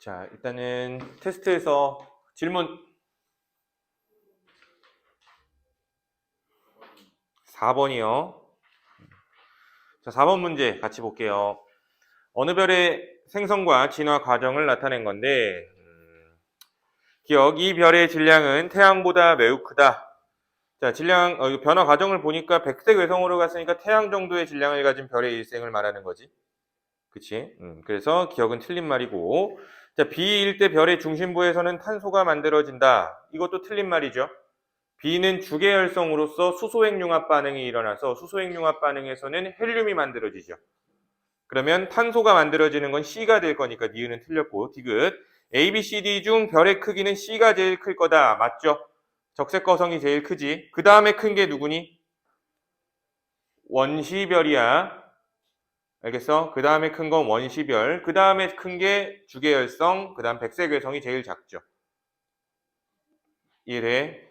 자, 일단은 테스트에서 질문 4번이요. 자, 4번 문제 같이 볼게요. 어느 별의 생성과 진화 과정을 나타낸 건데 기억, 이 별의 질량은 태양보다 매우 크다. 자, 질량, 변화 과정을 보니까 백색 외성으로 갔으니까 태양 정도의 질량을 가진 별의 일생을 말하는 거지. 그치? 그래서 기억은 틀린 말이고. 자, B1대 별의 중심부에서는 탄소가 만들어진다. 이것도 틀린 말이죠. B는 주계열성으로서 수소핵융합 반응이 일어나서 수소핵융합 반응에서는 헬륨이 만들어지죠. 그러면 탄소가 만들어지는 건 C가 될 거니까 니은은 틀렸고 디귿. A, B, C, D 중 별의 크기는 C가 제일 클 거다. 맞죠? 적색거성이 제일 크지. 그 다음에 큰 게 누구니? 원시별이야. 알겠어? 그 다음에 큰 건 원시별. 그 다음에 큰 게 주계열성. 그 다음 백색외성이 제일 작죠. 이해돼?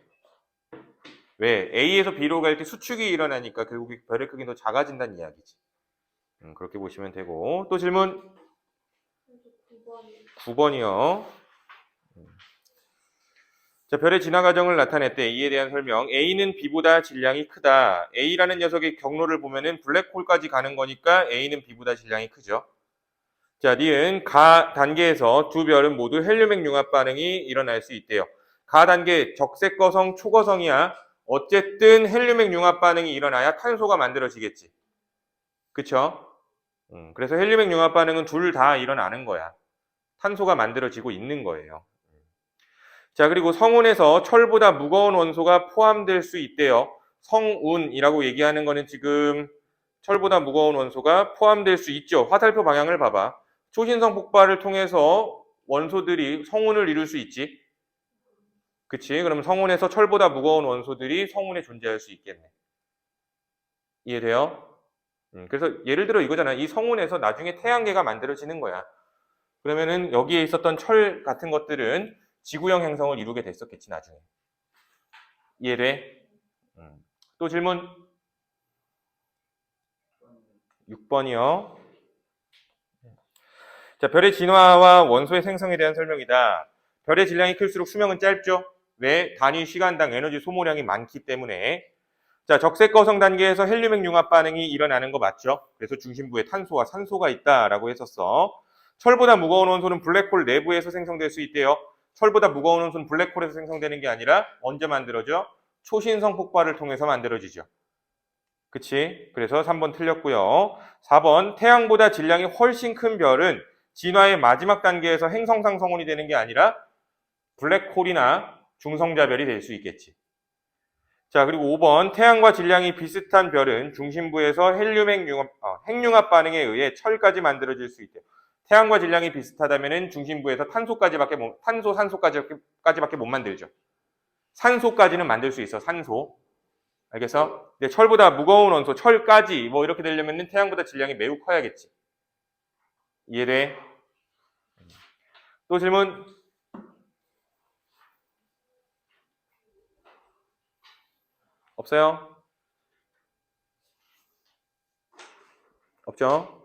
왜? A에서 B로 갈 때 수축이 일어나니까 결국 별의 크기는 더 작아진다는 이야기지. 그렇게 보시면 되고. 또 질문? 9번이요. 자, 별의 진화 과정을 나타냈대. 이에 대한 설명. A는 B보다 질량이 크다. A라는 녀석의 경로를 보면은 블랙홀까지 가는 거니까 A는 B보다 질량이 크죠. 자, 니은 가 단계에서 두 별은 모두 헬륨핵 융합 반응이 일어날 수 있대요. 가 단계 적색거성, 초거성이야. 어쨌든 헬륨핵 융합 반응이 일어나야 탄소가 만들어지겠지. 그쵸? 그래서 헬륨핵 융합 반응은 둘 다 일어나는 거야. 탄소가 만들어지고 있는 거예요. 자, 그리고 성운에서 철보다 무거운 원소가 포함될 수 있대요. 성운이라고 얘기하는 거는 지금 철보다 무거운 원소가 포함될 수 있죠. 화살표 방향을 봐봐. 초신성 폭발을 통해서 원소들이 성운을 이룰 수 있지. 그치? 그럼 성운에서 철보다 무거운 원소들이 성운에 존재할 수 있겠네. 이해돼요? 그래서 예를 들어 이거잖아. 이 성운에서 나중에 태양계가 만들어지는 거야. 그러면은 여기에 있었던 철 같은 것들은 지구형 행성을 이루게 됐었겠지, 나중에. 이해돼? 또 질문? 6번이요. 자, 별의 진화와 원소의 생성에 대한 설명이다. 별의 질량이 클수록 수명은 짧죠? 왜? 단위 시간당 에너지 소모량이 많기 때문에. 자, 적색거성 단계에서 헬륨핵 융합 반응이 일어나는 거 맞죠? 그래서 중심부에 탄소와 산소가 있다라고 했었어. 철보다 무거운 원소는 블랙홀 내부에서 생성될 수 있대요. 철보다 무거운 원소는 블랙홀에서 생성되는 게 아니라 언제 만들어져? 초신성 폭발을 통해서 만들어지죠. 그치? 그래서 3번 틀렸고요. 4번 태양보다 질량이 훨씬 큰 별은 진화의 마지막 단계에서 행성상 성운이 되는 게 아니라 블랙홀이나 중성자별이 될 수 있겠지. 자, 그리고 5번 태양과 질량이 비슷한 별은 중심부에서 핵융합 반응에 의해 철까지 만들어질 수 있대요. 태양과 질량이 비슷하다면 중심부에서 산소까지밖에 못 만들죠. 산소까지는 만들 수 있어. 산소. 알겠어? 근데 철보다 무거운 원소, 철까지 뭐 이렇게 되려면 태양보다 질량이 매우 커야겠지. 이해돼? 또 질문? 없어요? 없죠?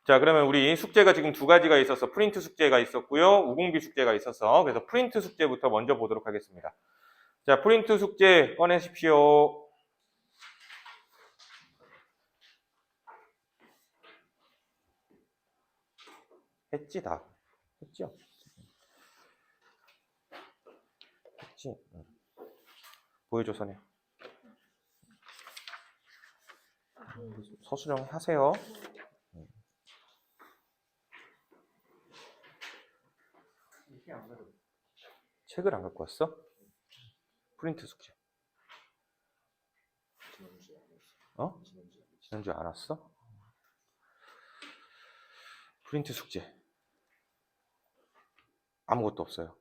자, 그러면 우리 숙제가 지금 두 가지가 있었어. 프린트 숙제가 있었고요. 우공비 숙제가 있었어. 그래서 프린트 숙제부터 먼저 보도록 하겠습니다. 자, 프린트 숙제 꺼내십시오. 했지, 다. 했죠? 했지. 보여줘, 선혜. 서술형 하세요. 책을 안 갖고 왔어? 프린트 숙제. 어? 지난주에 안 왔어? 프린트 숙제. 아무것도 없어요.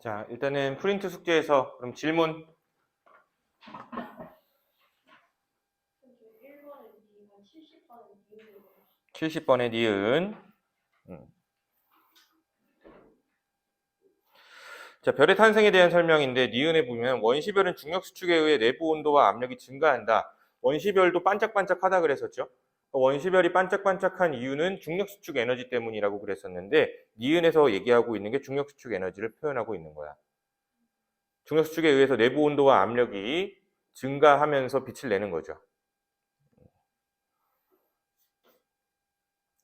자, 일단은 프린트 숙제에서 그럼 질문 70번의 니은. 자, 별의 탄생에 대한 설명인데 니은에 보면 원시별은 중력 수축에 의해 내부 온도와 압력이 증가한다. 원시별도 반짝반짝하다 그랬었죠. 원시별이 반짝반짝한 이유는 중력 수축 에너지 때문이라고 그랬었는데 니은에서 얘기하고 있는 게 중력 수축 에너지를 표현하고 있는 거야. 중력 수축에 의해서 내부 온도와 압력이 증가하면서 빛을 내는 거죠.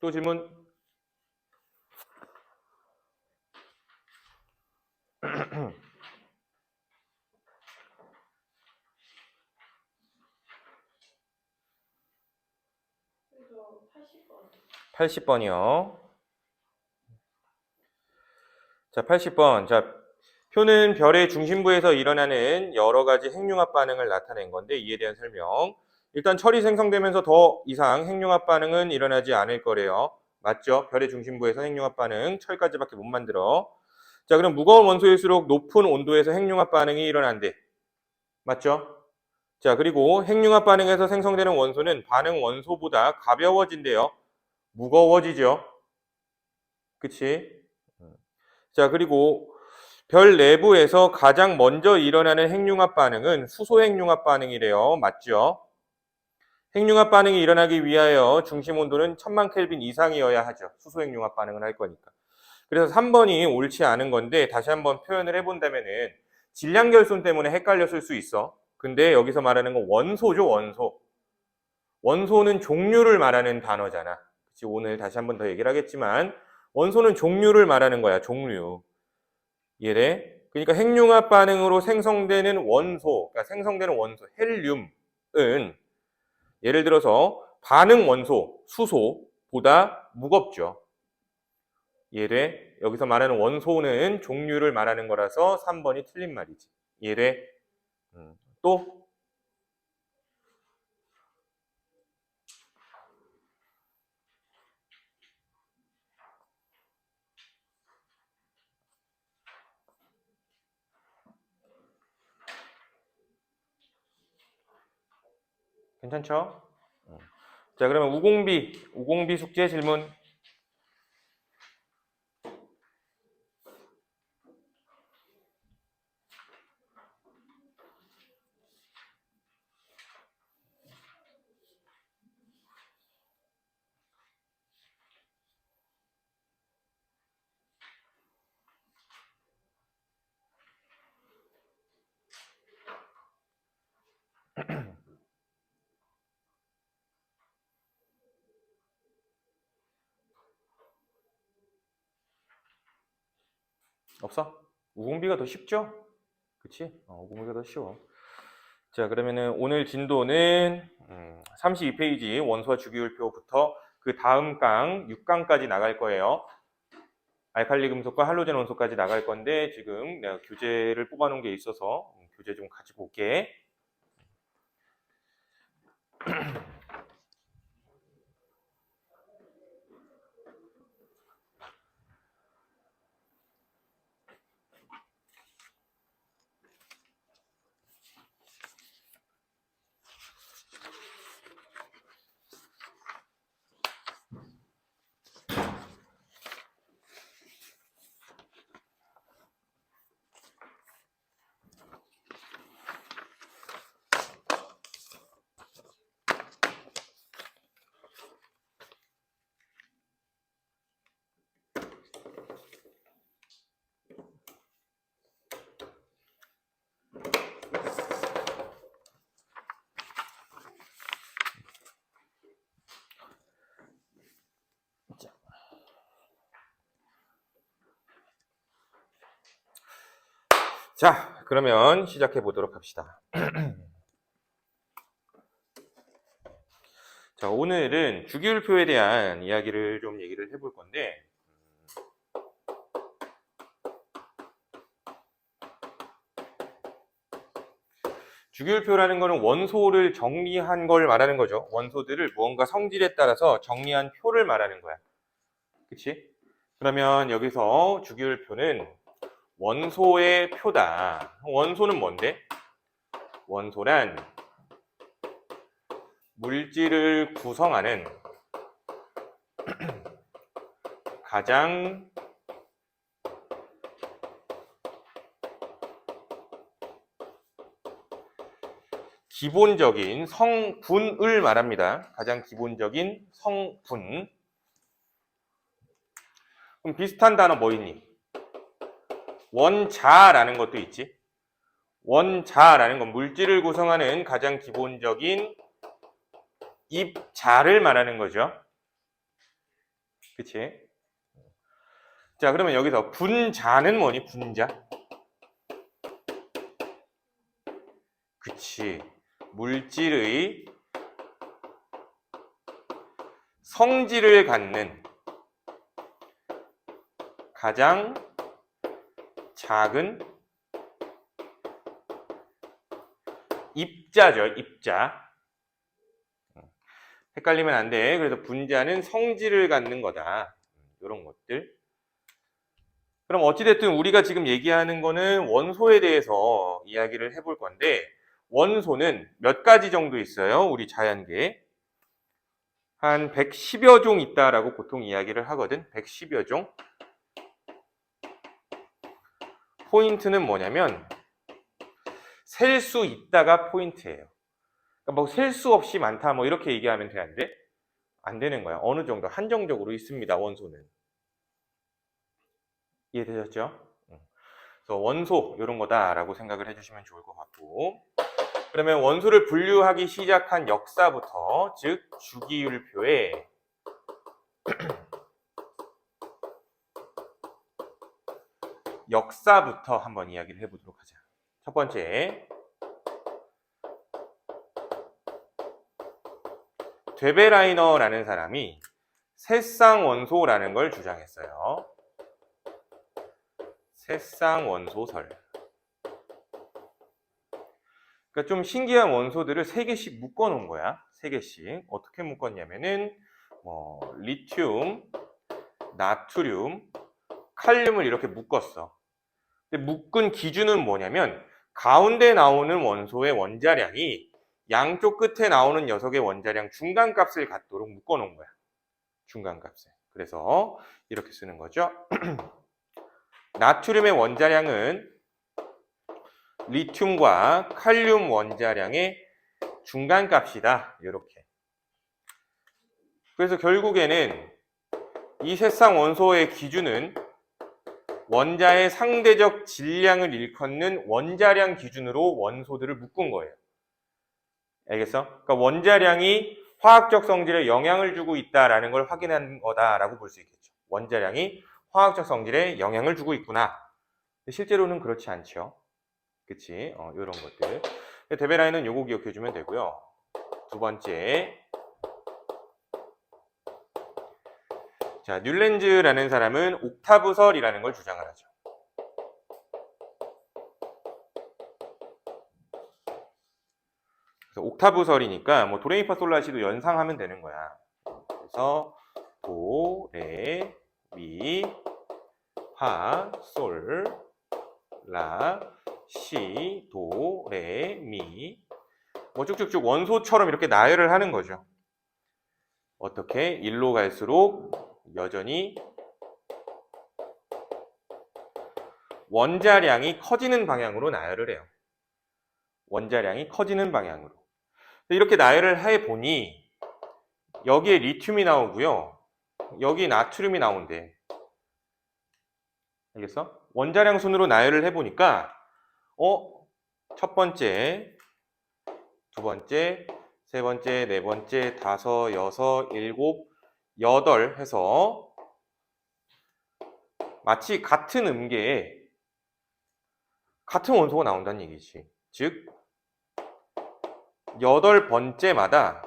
또 질문? 그래서 80번. 80번이요. 자, 80번. 자, 표는 별의 중심부에서 일어나는 여러 가지 핵융합 반응을 나타낸 건데 이에 대한 설명. 일단 철이 생성되면서 더 이상 핵융합 반응은 일어나지 않을 거래요. 맞죠? 별의 중심부에서 핵융합 반응 철까지밖에 못 만들어. 자, 그럼 무거운 원소일수록 높은 온도에서 핵융합 반응이 일어난대. 맞죠? 자, 그리고 핵융합 반응에서 생성되는 원소는 반응 원소보다 가벼워진대요. 무거워지죠. 그치? 자, 그리고 별 내부에서 가장 먼저 일어나는 핵융합 반응은 수소 핵융합 반응이래요. 맞죠? 핵융합 반응이 일어나기 위하여 중심 온도는 1000만 켈빈 이상이어야 하죠. 수소 핵융합 반응을 할 거니까. 그래서 3번이 옳지 않은 건데 다시 한번 표현을 해본다면은 질량 결손 때문에 헷갈렸을 수 있어. 근데 여기서 말하는 건 원소죠, 원소. 원소는 종류를 말하는 단어잖아. 그치? 오늘 다시 한번 더 얘기를 하겠지만 원소는 종류를 말하는 거야, 종류. 이해돼? 그러니까 핵융합 반응으로 생성되는 원소, 그러니까 생성되는 원소, 헬륨은 예를 들어서 반응 원소, 수소보다 무겁죠. 이해돼? 여기서 말하는 원소는 종류를 말하는 거라서 3번이 틀린 말이지. 이해돼? 또? 괜찮죠? 자, 그러면 우공비 숙제 질문. 없어? 우공비가 더 쉽죠? 그치? 우공비가 더 쉬워. 자, 그러면은 오늘 진도는 32페이지 원소와 주기율표부터 그 다음 강 6강까지 나갈 거예요. 알칼리 금속과 할로젠 원소까지 나갈 건데 지금 내가 교재를 뽑아놓은 게 있어서 교재 좀 가지고 올게. 자, 그러면 시작해 보도록 합시다. 자, 오늘은 주기율표에 대한 이야기를 좀 얘기를 해볼 건데 주기율표라는 거는 원소를 정리한 걸 말하는 거죠. 원소들을 무언가 성질에 따라서 정리한 표를 말하는 거야. 그치? 그러면 여기서 주기율표는 원소의 표다. 원소는 뭔데? 원소란 물질을 구성하는 가장 기본적인 성분을 말합니다. 가장 기본적인 성분. 그럼 비슷한 단어 뭐 있니? 원자라는 것도 있지. 원자라는 건 물질을 구성하는 가장 기본적인 입자를 말하는 거죠. 그치? 자, 그러면 여기서 분자는 뭐니? 분자? 그치. 물질의 성질을 갖는 가장 작은 입자죠, 입자. 헷갈리면 안 돼. 그래서 분자는 성질을 갖는 거다. 이런 것들. 그럼 어찌됐든 우리가 지금 얘기하는 거는 원소에 대해서 이야기를 해볼 건데, 원소는 몇 가지 정도 있어요, 우리 자연계에. 한 110여 종 있다라고 보통 이야기를 하거든. 110여 종. 포인트는 뭐냐면 셀 수 있다가 포인트예요. 그러니까 뭐 셀 수 없이 많다 뭐 이렇게 얘기하면 돼, 안 돼? 안 되는 거야. 어느 정도 한정적으로 있습니다, 원소는. 이해되셨죠? 그래서 원소 이런 거다라고 생각을 해주시면 좋을 것 같고, 그러면 원소를 분류하기 시작한 역사부터, 즉 주기율표에 역사부터 한번 이야기를 해보도록 하자. 첫 번째, 되베라이너라는 사람이 새쌍원소라는 걸 주장했어요. 새쌍원소설. 그러니까 좀 신기한 원소들을 3개씩 묶어 놓은 거야. 3개씩. 어떻게 묶었냐면은 리튬, 나트륨, 칼륨을 이렇게 묶었어. 근데 묶은 기준은 뭐냐면 가운데 나오는 원소의 원자량이 양쪽 끝에 나오는 녀석의 원자량 중간값을 갖도록 묶어 놓은 거야. 중간값을. 그래서 이렇게 쓰는 거죠. 나트륨의 원자량은 리튬과 칼륨 원자량의 중간값이다. 이렇게. 그래서 결국에는 이 새쌍 원소의 기준은 원자의 상대적 질량을 일컫는 원자량 기준으로 원소들을 묶은 거예요. 알겠어? 그러니까 원자량이 화학적 성질에 영향을 주고 있다라는 걸 확인한 거다라고 볼 수 있겠죠. 원자량이 화학적 성질에 영향을 주고 있구나. 실제로는 그렇지 않죠. 그치? 이런 것들. 데베라이는 요거 기억해주면 되고요. 두 번째, 자, 뉬렌즈라는 사람은 옥타브설이라는 걸 주장을 하죠. 그래서 옥타브설이니까 뭐 도레미파솔라시도 연상하면 되는 거야. 그래서 도, 레, 미, 파, 솔, 라, 시, 도, 레, 미. 뭐 쭉쭉쭉 원소처럼 이렇게 나열을 하는 거죠. 어떻게? 1로 갈수록 여전히 원자량이 커지는 방향으로 나열을 해요. 원자량이 커지는 방향으로. 이렇게 나열을 해보니 여기에 리튬이 나오고요. 여기 나트륨이 나온대. 알겠어? 원자량 순으로 나열을 해보니까 첫 번째, 두 번째, 세 번째, 네 번째, 다섯, 여섯, 일곱, 여덟 해서 마치 같은 음계에 같은 원소가 나온다는 얘기지. 즉 8번째마다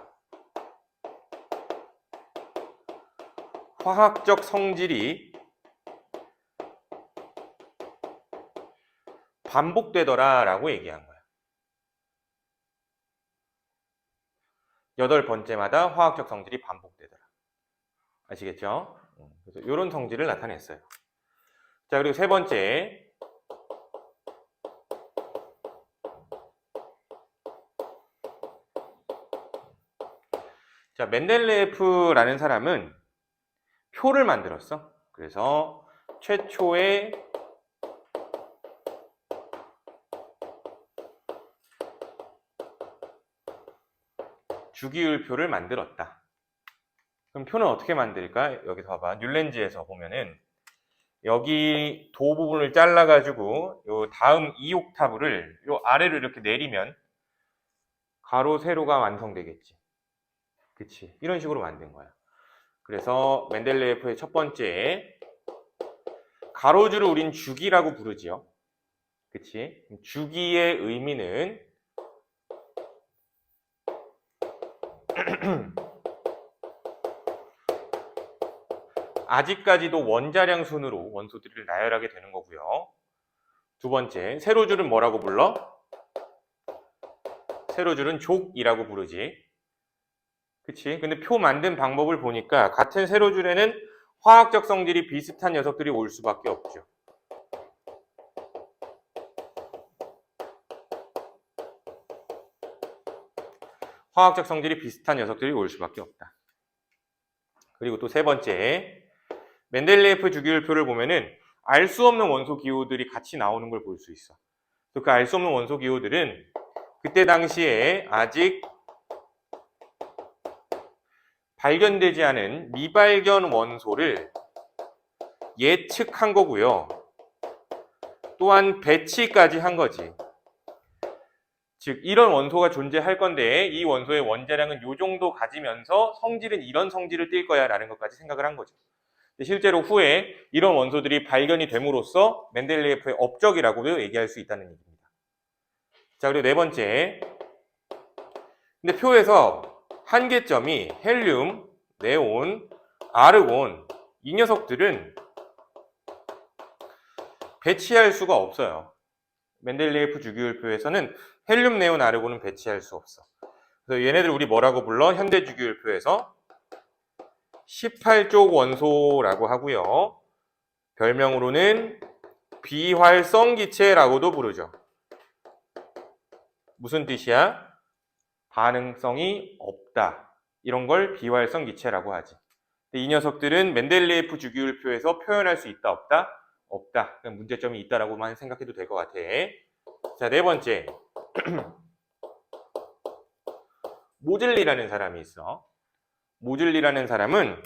화학적 성질이 반복되더라라고 얘기한 거야. 8번째마다 화학적 성질이 반복되더라. 아시겠죠? 그래서 이런 성질을 나타냈어요. 자, 그리고 세 번째, 자, 멘델레예프라는 사람은 표를 만들었어. 그래서 최초의 주기율표를 만들었다. 그럼 표는 어떻게 만들까? 여기서 봐봐. 뉴렌즈에서 보면은 여기 도 부분을 잘라가지고 요 다음 2옥타브를 요 아래로 이렇게 내리면 가로, 세로가 완성되겠지. 그치? 이런 식으로 만든 거야. 그래서 멘델레예프의 첫 번째 가로줄을 우린 주기라고 부르지요. 그치? 주기의 의미는 아직까지도 원자량 순으로 원소들을 나열하게 되는 거고요. 두 번째, 세로줄은 뭐라고 불러? 세로줄은 족이라고 부르지. 그치? 근데 표 만든 방법을 보니까 같은 세로줄에는 화학적 성질이 비슷한 녀석들이 올 수밖에 없죠. 화학적 성질이 비슷한 녀석들이 올 수밖에 없다. 그리고 또 세 번째, 멘델레예프 주기율표를 보면은 알 수 없는 원소 기호들이 같이 나오는 걸 볼 수 있어. 그 알 수 없는 원소 기호들은 그때 당시에 아직 발견되지 않은 미발견 원소를 예측한 거고요. 또한 배치까지 한 거지. 즉 이런 원소가 존재할 건데 이 원소의 원자량은 이 정도 가지면서 성질은 이런 성질을 띌 거야 라는 것까지 생각을 한 거죠. 실제로 후에 이런 원소들이 발견이 됨으로써 멘델레예프의 업적이라고도 얘기할 수 있다는 얘기입니다. 자, 그리고 네 번째. 근데 표에서 한계점이 헬륨, 네온, 아르곤 이 녀석들은 배치할 수가 없어요. 멘델레예프 주기율표에서는 헬륨, 네온, 아르곤은 배치할 수 없어. 그래서 얘네들 우리 뭐라고 불러? 현대 주기율표에서 18족 원소라고 하고요. 별명으로는 비활성 기체라고도 부르죠. 무슨 뜻이야? 반응성이 없다. 이런 걸 비활성 기체라고 하지. 이 녀석들은 멘델레예프 주기율표에서 표현할 수 있다, 없다? 없다. 그냥 문제점이 있다라고만 생각해도 될 것 같아. 자, 네 번째. 모즐리라는 사람이 있어. 모즐리라는 사람은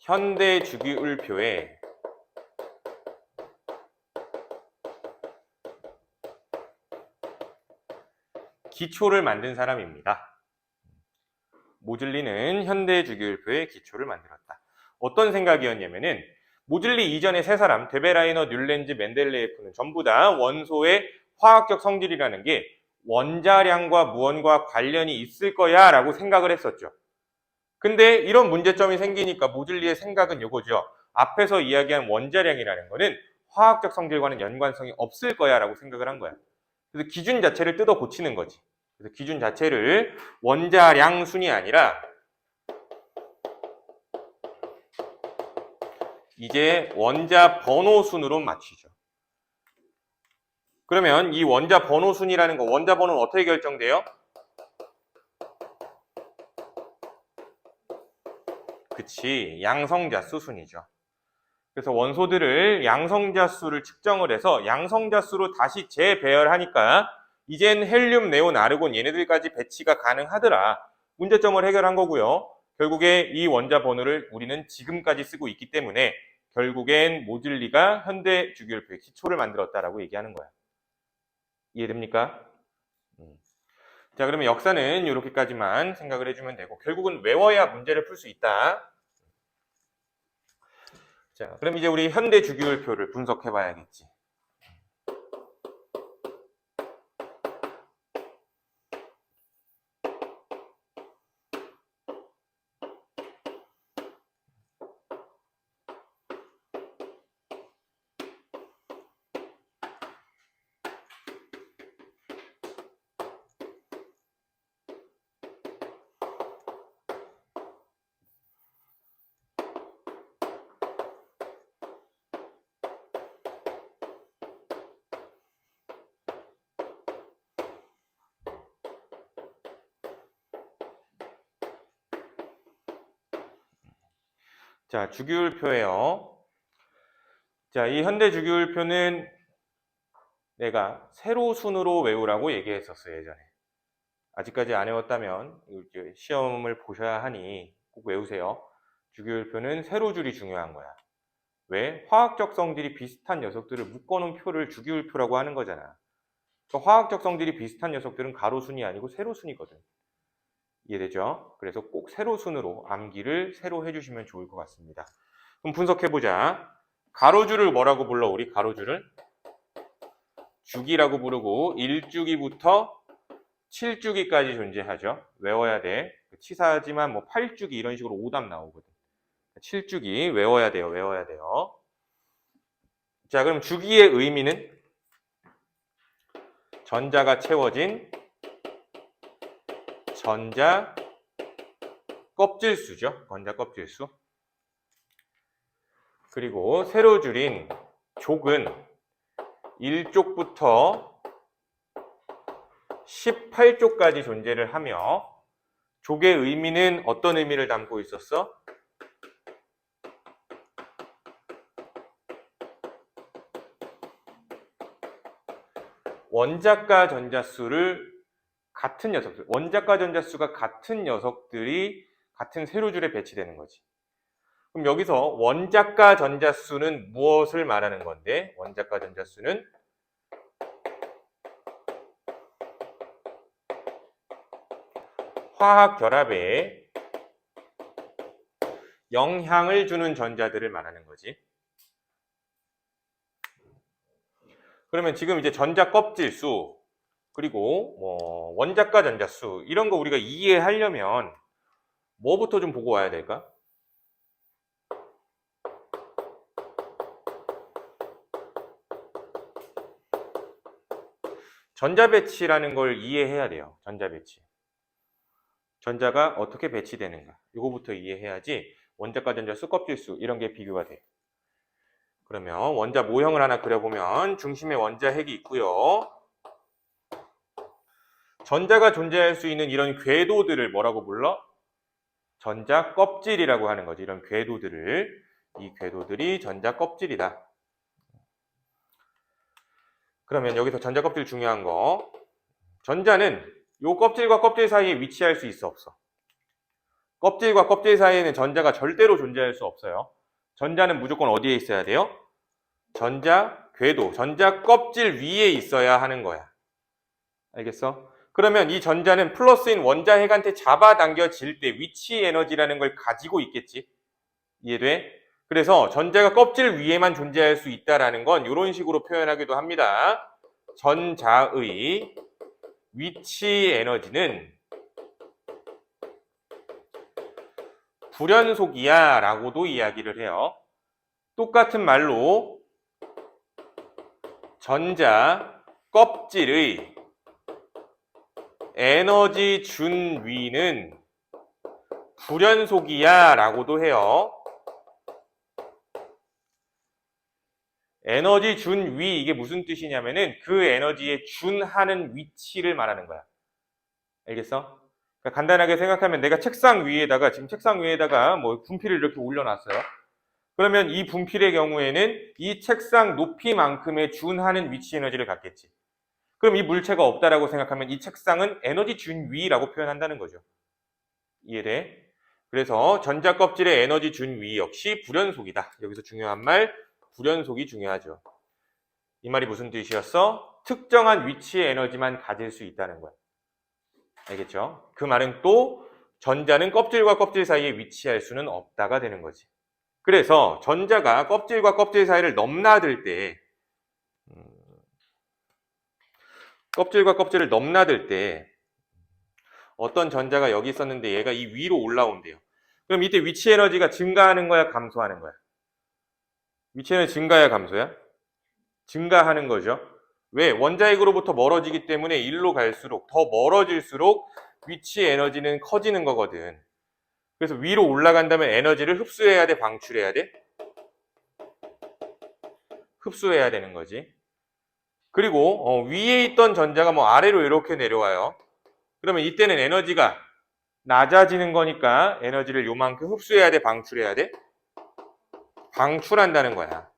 현대 주기율표에 기초를 만든 사람입니다. 모즐리는 현대 주기율표의 기초를 만들었다. 어떤 생각이었냐면은 모즐리 이전의 세 사람, 데베라이너, 뉴렌즈, 멘델레예프는 전부 다 원소의 화학적 성질이라는 게 원자량과 무언과 관련이 있을 거야 라고 생각을 했었죠. 근데 이런 문제점이 생기니까 모즐리의 생각은 이거죠. 앞에서 이야기한 원자량이라는 거는 화학적 성질과는 연관성이 없을 거야 라고 생각을 한 거야. 그래서 기준 자체를 뜯어 고치는 거지. 그래서 기준 자체를 원자량 순이 아니라 이제 원자 번호 순으로 맞추죠. 그러면 이 원자 번호 순이라는 거, 원자 번호는 어떻게 결정돼요? 그치, 양성자수 순이죠. 그래서 원소들을 양성자수를 측정을 해서 양성자수로 다시 재배열하니까 이젠 헬륨, 네온, 아르곤 얘네들까지 배치가 가능하더라. 문제점을 해결한 거고요. 결국에 이 원자 번호를 우리는 지금까지 쓰고 있기 때문에 결국엔 모즐리가 현대 주기율표의 기초를 만들었다라고 얘기하는 거야. 이해됩니까? 자, 그러면 역사는 이렇게까지만 생각을 해주면 되고 결국은 외워야 문제를 풀 수 있다. 자, 그럼 이제 우리 현대 주기율표를 분석해 봐야겠지. 자, 주기율표예요. 자, 이 현대 주기율표는 내가 세로순으로 외우라고 얘기했었어요, 예전에. 아직까지 안 외웠다면 이제 시험을 보셔야 하니 꼭 외우세요. 주기율표는 세로줄이 중요한 거야. 왜? 화학적 성질이 비슷한 녀석들을 묶어놓은 표를 주기율표라고 하는 거잖아. 그러니까 화학적 성질이 비슷한 녀석들은 가로순이 아니고 세로순이거든. 이해되죠? 그래서 꼭 세로순으로 암기를 새로 해주시면 좋을 것 같습니다. 그럼 분석해보자. 가로줄을 뭐라고 불러? 우리 가로줄을 주기라고 부르고 1주기부터 7주기까지 존재하죠. 외워야 돼. 치사하지만 뭐 8주기 이런 식으로 오답 나오거든. 7주기 외워야 돼요. 외워야 돼요. 자, 그럼 주기의 의미는 전자가 채워진 전자 껍질수죠. 전자 껍질수. 그리고 세로 줄인 족은 1족부터 18족까지 존재를 하며 족의 의미는 어떤 의미를 담고 있었어? 원자과 전자수를 같은 녀석들, 원자과 전자수가 같은 녀석들이 같은 세로줄에 배치되는 거지. 그럼 여기서 원자과 전자수는 무엇을 말하는 건데? 원자과 전자수는 화학 결합에 영향을 주는 전자들을 말하는 거지. 그러면 지금 이제 전자 껍질수 그리고 뭐 원자과 전자수 이런 거 우리가 이해하려면 뭐부터 좀 보고 와야 될까? 전자 배치라는 걸 이해해야 돼요. 전자 배치. 전자가 어떻게 배치되는가. 이거부터 이해해야지 원자과 전자수, 껍질수 이런 게 비교가 돼. 그러면 원자 모형을 하나 그려보면 중심에 원자핵이 있고요. 전자가 존재할 수 있는 이런 궤도들을 뭐라고 불러? 전자 껍질이라고 하는 거지. 이런 궤도들을. 이 궤도들이 전자 껍질이다. 그러면 여기서 전자 껍질 중요한 거. 전자는 요 껍질과 껍질 사이에 위치할 수 있어, 없어? 껍질과 껍질 사이에는 전자가 절대로 존재할 수 없어요. 전자는 무조건 어디에 있어야 돼요? 전자 궤도, 전자 껍질 위에 있어야 하는 거야. 알겠어? 그러면 이 전자는 플러스인 원자핵한테 잡아당겨질 때 위치 에너지라는 걸 가지고 있겠지? 이해돼? 그래서 전자가 껍질 위에만 존재할 수 있다는 건 이런 식으로 표현하기도 합니다. 전자의 위치 에너지는 불연속이야 라고도 이야기를 해요. 똑같은 말로 전자 껍질의 에너지 준위는 불연속이야 라고도 해요. 에너지 준위 이게 무슨 뜻이냐면은 그 에너지에 준하는 위치를 말하는 거야. 알겠어? 그러니까 간단하게 생각하면 내가 책상 위에다가 지금 책상 위에다가 뭐 분필을 이렇게 올려놨어요. 그러면 이 분필의 경우에는 이 책상 높이만큼의 준하는 위치 에너지를 갖겠지. 그럼 이 물체가 없다라고 생각하면 이 책상은 에너지 준위라고 표현한다는 거죠. 이해돼? 그래서 전자 껍질의 에너지 준위 역시 불연속이다. 여기서 중요한 말 불연속이 중요하죠. 이 말이 무슨 뜻이었어? 특정한 위치의 에너지만 가질 수 있다는 거야. 알겠죠? 그 말은 또 전자는 껍질과 껍질 사이에 위치할 수는 없다가 되는 거지. 그래서 전자가 껍질과 껍질 사이를 넘나들 때 껍질과 껍질을 넘나들 때 어떤 전자가 여기 있었는데 얘가 이 위로 올라온대요. 그럼 이때 위치 에너지가 증가하는 거야, 감소하는 거야? 위치 에너지 증가야, 감소야? 증가하는 거죠. 왜? 원자핵으로부터 멀어지기 때문에 일로 갈수록 더 멀어질수록 위치 에너지는 커지는 거거든. 그래서 위로 올라간다면 에너지를 흡수해야 돼, 방출해야 돼? 흡수해야 되는 거지. 그리고 위에 있던 전자가 뭐 아래로 이렇게 내려와요. 그러면 이때는 에너지가 낮아지는 거니까 에너지를 요만큼 흡수해야 돼, 방출해야 돼? 방출한다는 거야.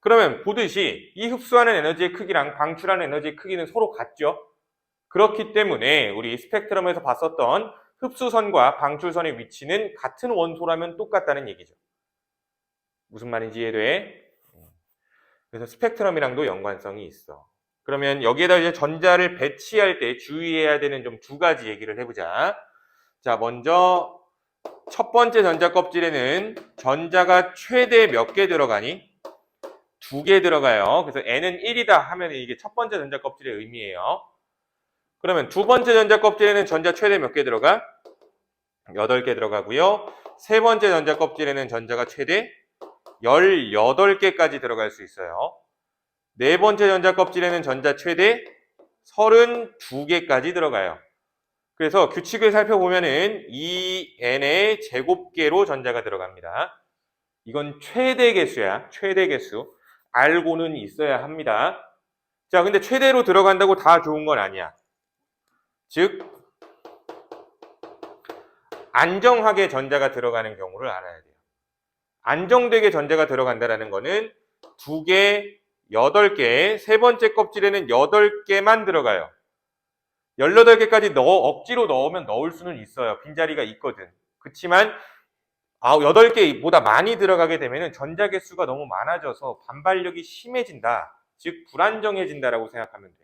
그러면 보듯이 이 흡수하는 에너지의 크기랑 방출하는 에너지의 크기는 서로 같죠? 그렇기 때문에 우리 스펙트럼에서 봤었던 흡수선과 방출선의 위치는 같은 원소라면 똑같다는 얘기죠. 무슨 말인지 이해돼? 그래서 스펙트럼이랑도 연관성이 있어. 그러면 여기에다 이제 전자를 배치할 때 주의해야 되는 좀 두 가지 얘기를 해보자. 자, 먼저 첫 번째 전자 껍질에는 전자가 최대 몇 개 들어가니? 2개 들어가요. 그래서 n은 1이다 하면 이게 첫 번째 전자 껍질의 의미예요. 그러면 두 번째 전자 껍질에는 전자 최대 몇 개 들어가? 8개 들어가고요. 세 번째 전자 껍질에는 전자가 최대 18개까지 들어갈 수 있어요. 네 번째 전자 껍질에는 전자 최대 32개까지 들어가요. 그래서 규칙을 살펴보면은 2n의 제곱계로 전자가 들어갑니다. 이건 최대 개수야. 최대 개수. 알고는 있어야 합니다. 자, 근데 최대로 들어간다고 다 좋은 건 아니야. 즉, 안정하게 전자가 들어가는 경우를 알아야 돼요. 안정되게 전자가 들어간다는 거는 2개, 8개, 세 번째 껍질에는 8개만 들어가요. 18개까지 억지로 넣으면 넣을 수는 있어요. 빈자리가 있거든. 그렇지만 8개보다 많이 들어가게 되면 전자 개수가 너무 많아져서 반발력이 심해진다. 즉 불안정해진다라고 생각하면 돼.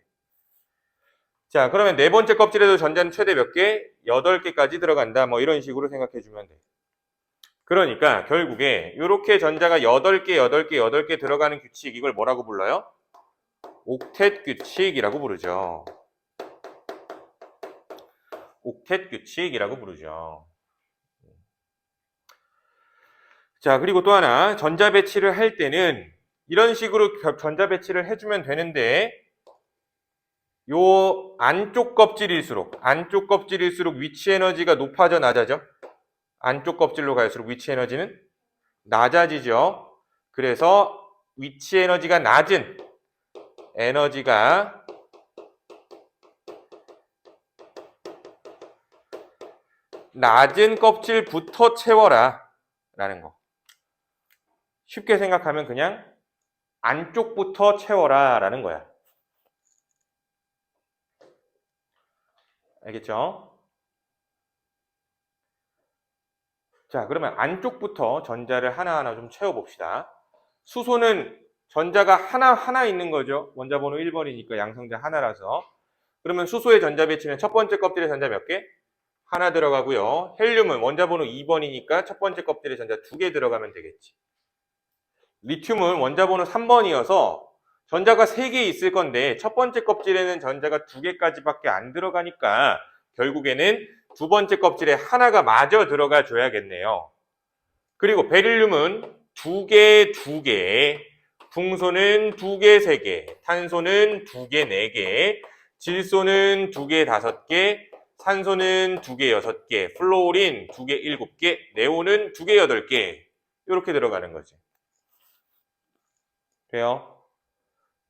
자, 그러면 네 번째 껍질에도 전자는 최대 몇 개? 8개까지 들어간다. 뭐 이런 식으로 생각해 주면 돼. 그러니까 결국에 이렇게 전자가 8개, 8개, 8개 들어가는 규칙, 이걸 뭐라고 불러요? 옥텟 규칙이라고 부르죠. 옥텟 규칙이라고 부르죠. 자, 그리고 또 하나, 전자 배치를 할 때는 이런 식으로 전자 배치를 해주면 되는데, 요 안쪽 껍질일수록 위치 에너지가 높아져 낮아져? 안쪽 껍질로 갈수록 위치 에너지는 낮아지죠. 그래서 위치 에너지가 낮은 껍질부터 채워라 라는 거. 쉽게 생각하면 그냥 안쪽부터 채워라 라는 거야. 알겠죠? 자, 그러면 안쪽부터 전자를 하나하나 좀 채워봅시다. 수소는 전자가 하나 있는 거죠. 원자 번호 1번이니까 양성자 하나라서. 그러면 수소의 전자 배치는 첫 번째 껍질에 전자 몇 개? 하나 들어가고요. 헬륨은 원자 번호 2번이니까 첫 번째 껍질에 전자 2개 들어가면 되겠지. 리튬은 원자 번호 3번이어서 전자가 3개 있을 건데 첫 번째 껍질에는 전자가 2개까지밖에 안 들어가니까 결국에는 두 번째 껍질에 하나가 마저 들어가 줘야겠네요. 그리고 베릴륨은 2개, 풍소는 2개, 3개, 탄소는 2개, 4개, 질소는 2개, 5개, 산소는 2개, 6개, 플로린 2개, 7개, 네온은 2개, 8개 이렇게 들어가는 거지. 돼요?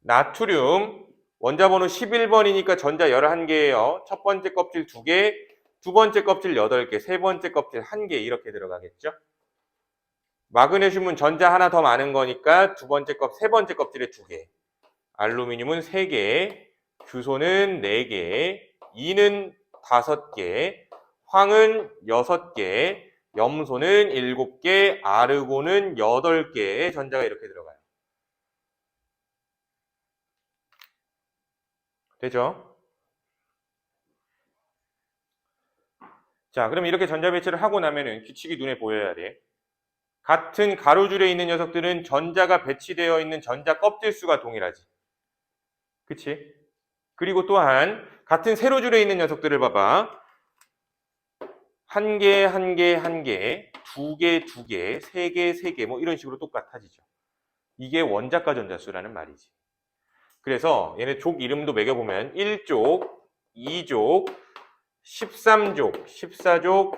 나트륨 원자 번호 11번이니까 전자 11개예요. 첫 번째 껍질 2개, 두 번째 껍질 8개, 세 번째 껍질 1개 이렇게 들어가겠죠? 마그네슘은 전자 하나 더 많은 거니까 세 번째 껍질에 2개. 알루미늄은 3개, 규소는 4개, 이는 5개, 황은 6개, 염소는 7개, 아르곤은 8개의 전자가 이렇게 들어가요. 되죠? 자, 그럼 이렇게 전자 배치를 하고 나면은 규칙이 눈에 보여야 돼. 같은 가로줄에 있는 녀석들은 전자가 배치되어 있는 전자 껍질 수가 동일하지. 그치? 그리고 또한 같은 세로줄에 있는 녀석들을 봐봐. 1개, 1개, 1개, 2개, 2개, 3개, 3개 뭐 이런 식으로 똑같아지죠. 이게 원자가 전자수라는 말이지. 그래서 얘네 족 이름도 매겨보면 1족, 2족, 13족, 14족,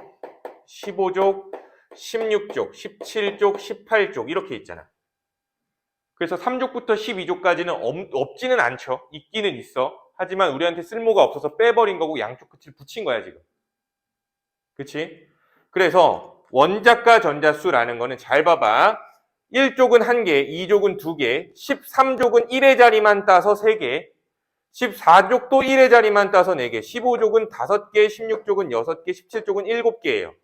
15족, 16족, 17족, 18족 이렇게 있잖아. 그래서 3족부터 12족까지는 없지는 않죠. 있기는 있어. 하지만 우리한테 쓸모가 없어서 빼버린 거고 양쪽 끝을 붙인 거야 지금. 그치? 그래서 원자가 전자수라는 거는 잘 봐봐. 1족은 1개, 2족은 2개, 13족은 1의 자리만 따서 3개, 14족도 1의 자리만 따서 4개, 15족은 5개, 16족은 6개, 17족은 7개예요.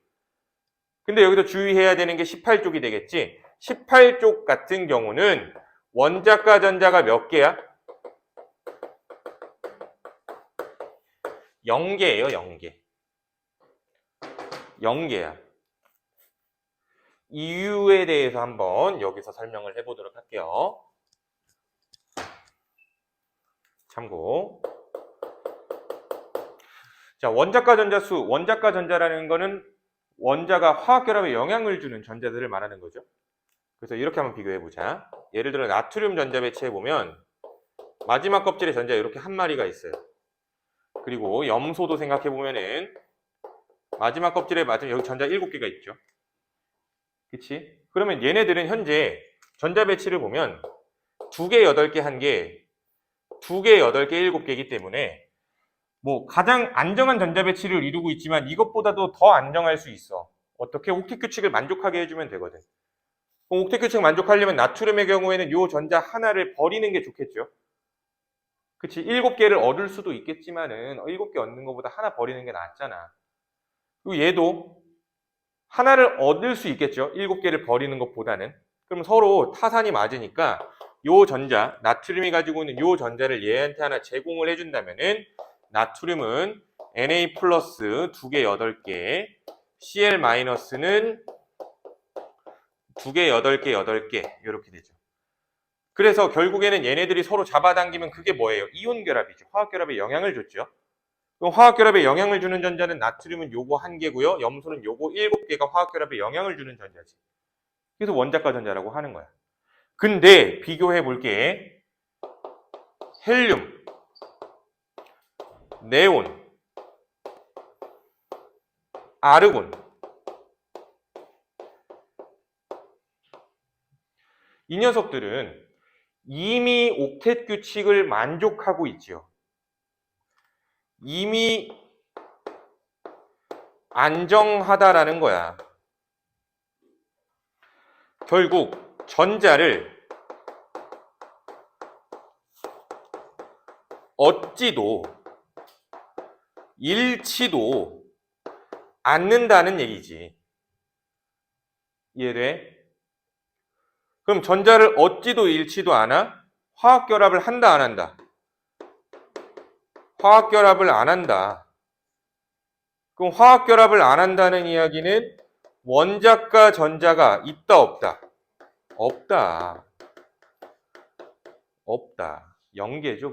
근데 여기서 주의해야 되는 게 18족이 되겠지. 18족 같은 경우는 원자과 전자가 몇 개야? 0개예요, 0개. 0개야. 이유에 대해서 한번 여기서 설명을 해보도록 할게요. 참고. 자, 원자과 전자수, 원자과 전자라는 거는 원자가 화학결합에 영향을 주는 전자들을 말하는 거죠. 그래서 이렇게 한번 비교해보자. 예를 들어 나트륨 전자 배치해보면 마지막 껍질에 전자 이렇게 한 마리가 있어요. 그리고 염소도 생각해보면은 마지막 껍질에 맞으면 여기 전자 7개가 있죠. 그치? 그러면 얘네들은 현재 전자 배치를 보면 2개, 8개, 1개, 2개, 8개, 7개이기 때문에 뭐 가장 안정한 전자 배치를 이루고 있지만 이것보다도 더 안정할 수 있어. 어떻게? 옥텟 규칙을 만족하게 해주면 되거든. 그럼 옥텟 규칙 만족하려면 나트륨의 경우에는 이 전자 하나를 버리는 게 좋겠죠. 그치? 7개를 얻을 수도 있겠지만은 7개 얻는 것보다 하나 버리는 게 낫잖아. 그리고 얘도 하나를 얻을 수 있겠죠. 7개를 버리는 것보다는. 그럼 서로 타산이 맞으니까 요 전자, 나트륨이 가지고 있는 요 전자를 얘한테 하나 제공을 해준다면은 나트륨은 Na 플러스 2개 8개, Cl 마이너스는 2개 8개 8개 이렇게 되죠. 그래서 결국에는 얘네들이 서로 잡아당기면 그게 뭐예요? 이온 결합이죠. 화학 결합에 영향을 줬죠. 그럼 화학 결합에 영향을 주는 전자는 나트륨은 요거 1개고요. 염소는 요거 7개가 화학 결합에 영향을 주는 전자지. 그래서 원자과 전자라고 하는 거야. 근데 비교해 볼게. 헬륨, 네온, 아르곤. 이 녀석들은 이미 옥텟 규칙을 만족하고 있지요. 이미 안정하다라는 거야. 결국 전자를 얻지도 잃지도 않는다는 얘기지. 이해돼? 그럼 전자를 얻지도 잃지도 않아? 화학결합을 한다 안 한다? 화학결합을 안 한다. 그럼 화학결합을 안 한다는 이야기는 원자과 전자가 있다 없다? 없다. 없다. 0개죠.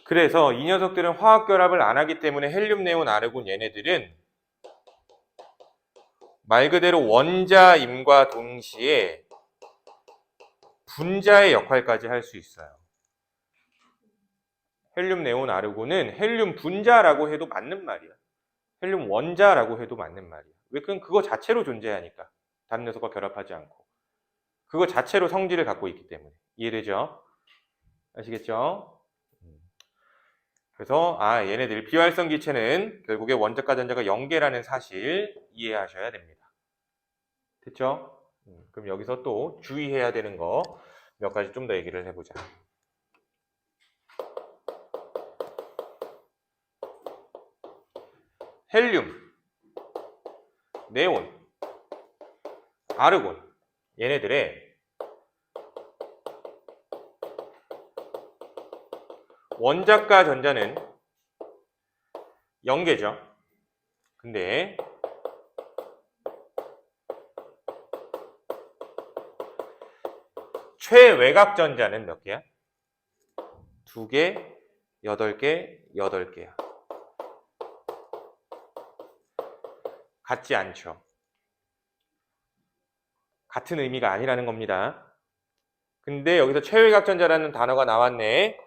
그래서 이 녀석들은 화학결합을 안 하기 때문에 헬륨, 네온, 아르곤 얘네들은 말 그대로 원자임과 동시에 분자의 역할까지 할 수 있어요. 헬륨, 네온, 아르곤은 헬륨 분자라고 해도 맞는 말이야. 헬륨 원자라고 해도 맞는 말이야. 왜? 그거 자체로 존재하니까. 다른 녀석과 결합하지 않고. 그거 자체로 성질을 갖고 있기 때문에. 이해되죠? 아시겠죠? 그래서 얘네들 비활성 기체는 결국에 원자과 전자가 0개라는 사실 이해하셔야 됩니다. 됐죠? 그럼 여기서 또 주의해야 되는 거 몇 가지 좀 더 얘기를 해보자. 헬륨, 네온, 아르곤 얘네들의 원자과 전자는 0개죠. 근데 최외곽 전자는 몇 개야? 2개, 8개, 8개야. 같지 않죠. 같은 의미가 아니라는 겁니다. 근데 여기서 최외곽 전자라는 단어가 나왔네.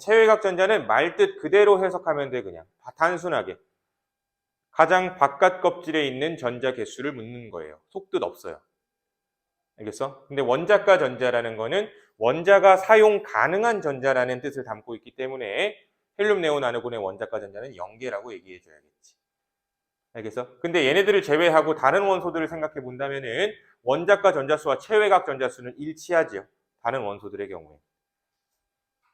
최외곽 전자는 말뜻 그대로 해석하면 돼. 그냥 단순하게 가장 바깥 껍질에 있는 전자 개수를 묻는 거예요. 속뜻 없어요. 알겠어? 근데 원자과 전자라는 거는 원자가 사용 가능한 전자라는 뜻을 담고 있기 때문에 헬륨, 네온, 아르곤의 원자과 전자는 0개라고 얘기해 줘야겠지. 알겠어? 근데 얘네들을 제외하고 다른 원소들을 생각해 본다면은 원자가 전자수와 체외각 전자수는 일치하지요. 다른 원소들의 경우에.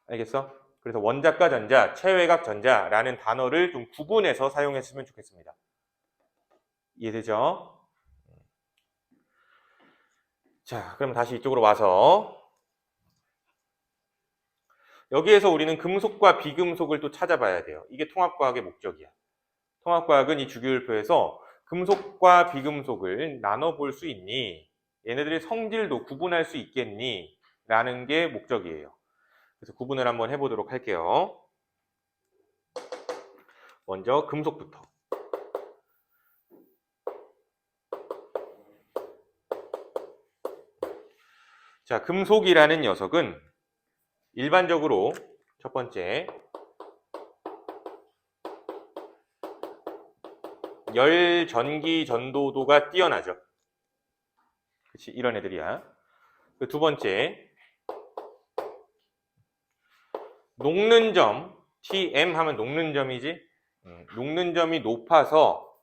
알겠어? 그래서 원자가 전자, 체외각 전자라는 단어를 좀 구분해서 사용했으면 좋겠습니다. 이해되죠? 자, 그럼 다시 이쪽으로 와서 여기에서 우리는 금속과 비금속을 또 찾아봐야 돼요. 이게 통합과학의 목적이야. 통합과학은 이 주기율표에서 금속과 비금속을 나눠볼 수 있니? 얘네들의 성질도 구분할 수 있겠니? 라는 게 목적이에요. 그래서 구분을 한번 해보도록 할게요. 먼저 금속부터. 자, 금속이라는 녀석은 일반적으로 첫 번째 열 전기 전도도가 뛰어나죠. 그치, 이런 애들이야. 그 두 번째 녹는 점, Tm 하면 녹는 점이지. 녹는 점이 높아서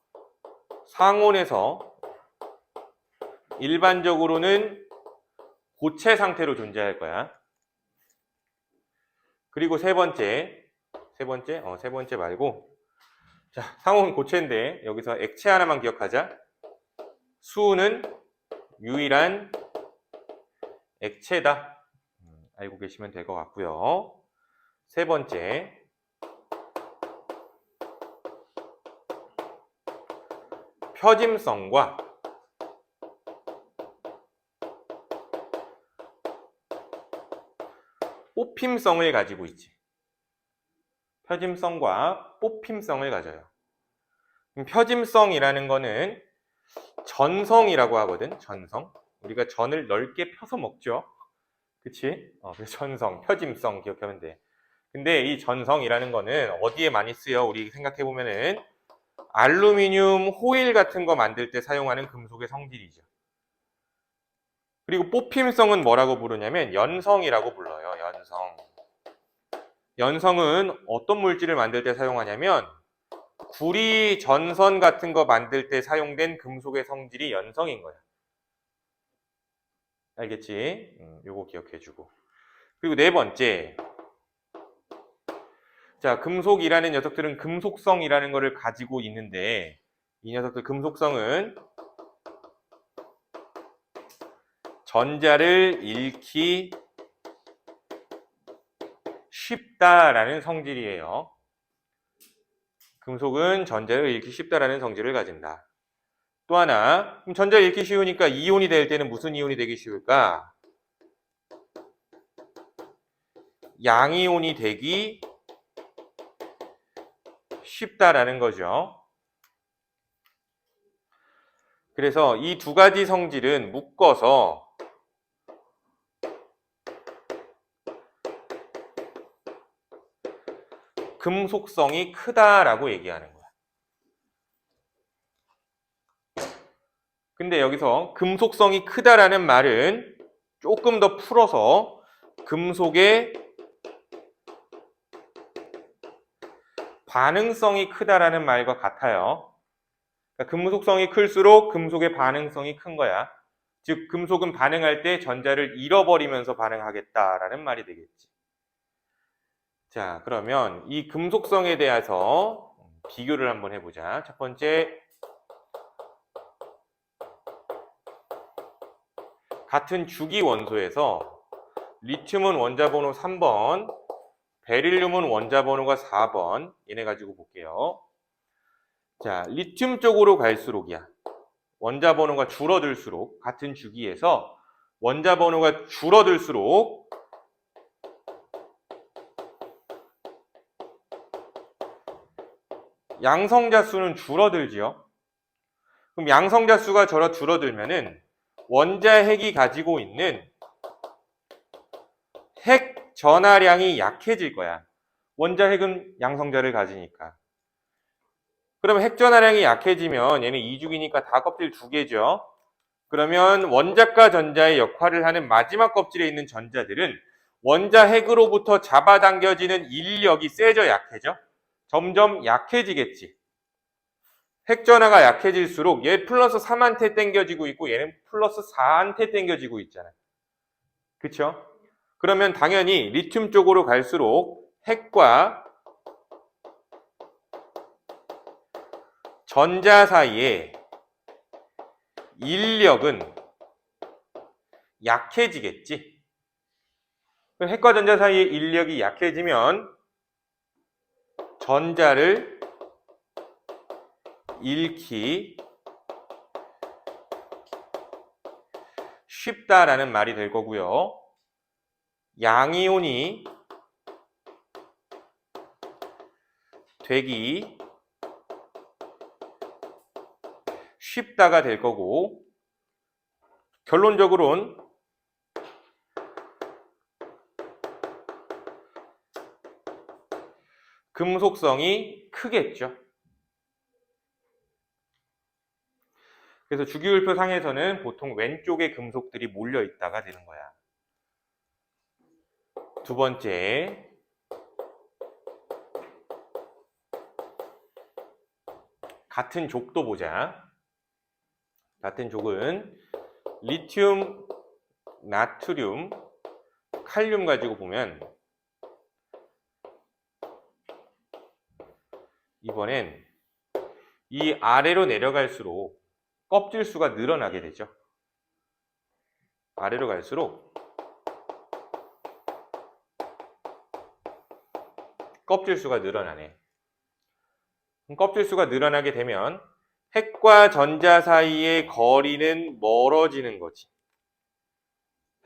상온에서 일반적으로는 고체 상태로 존재할 거야. 그리고 세 번째 말고, 자, 상온 고체인데 여기서 액체 하나만 기억하자. 수은 유일한 액체다. 알고 계시면 될 것 같고요. 세 번째, 표짐성과 뽑힘성을 가지고 있지. 표짐성과 뽑힘성을 가져요. 표짐성이라는 거는 전성이라고 하거든. 전성. 우리가 전을 넓게 펴서 먹죠. 그치? 그래서 전성, 표짐성 기억하면 돼. 근데 이 전성이라는 거는 어디에 많이 쓰여? 우리 생각해 보면은 알루미늄 호일 같은 거 만들 때 사용하는 금속의 성질이죠. 그리고 뽑힘성은 뭐라고 부르냐면 연성이라고 불러요. 연성. 연성은 어떤 물질을 만들 때 사용하냐면 구리 전선 같은 거 만들 때 사용된 금속의 성질이 연성인 거야. 알겠지? 요거 기억해주고. 그리고 네 번째, 자, 금속이라는 녀석들은 금속성이라는 거를 가지고 있는데 이 녀석들 금속성은 전자를 잃기 쉽다라는 성질이에요. 금속은 전자를 잃기 쉽다라는 성질을 가진다. 또 하나, 그럼 전자를 잃기 쉬우니까 이온이 될 때는 무슨 이온이 되기 쉬울까? 양이온이 되기 쉽다라는 거죠. 그래서 이 두 가지 성질은 묶어서 금속성이 크다라고 얘기하는 거야. 근데 여기서 금속성이 크다라는 말은 조금 더 풀어서 금속의 반응성이 크다라는 말과 같아요. 그러니까 금속성이 클수록 금속의 반응성이 큰 거야. 즉 금속은 반응할 때 전자를 잃어버리면서 반응하겠다라는 말이 되겠지. 자, 그러면 이 금속성에 대해서 비교를 한번 해보자. 첫 번째, 같은 주기 원소에서 리튬은 원자 번호 3번, 베릴륨은 원자 번호가 4번. 얘네 가지고 볼게요. 자, 리튬 쪽으로 갈수록이야. 원자 번호가 줄어들수록, 같은 주기에서 원자 번호가 줄어들수록 양성자 수는 줄어들지요. 그럼 양성자 수가 줄어들면은 원자핵이 가지고 있는 핵 전하량이 약해질 거야. 원자핵은 양성자를 가지니까. 그러면 핵 전하량이 약해지면 얘는 이주기니까 다 껍질 두 개죠. 그러면 원자과 전자의 역할을 하는 마지막 껍질에 있는 전자들은 원자핵으로부터 잡아당겨지는 인력이 세져 약해져. 점점 약해지겠지. 핵전하가 약해질수록 얘 플러스 3한테 땡겨지고 있고 얘는 플러스 4한테 땡겨지고 있잖아요. 그쵸? 그러면 당연히 리튬 쪽으로 갈수록 핵과 전자 사이에 인력은 약해지겠지. 핵과 전자 사이의 인력이 약해지면 전자를 잃기 쉽다라는 말이 될 거고요. 양이온이 되기 쉽다가 될 거고, 결론적으로는 금속성이 크겠죠. 그래서 주기율표 상에서는 보통 왼쪽에 금속들이 몰려 있다가 되는 거야. 두 번째, 같은 족도 보자. 같은 족은 리튬, 나트륨, 칼륨 가지고 보면 이번엔 이 아래로 내려갈수록 껍질 수가 늘어나게 되죠. 아래로 갈수록 껍질 수가 늘어나네. 껍질 수가 늘어나게 되면 핵과 전자 사이의 거리는 멀어지는 거지.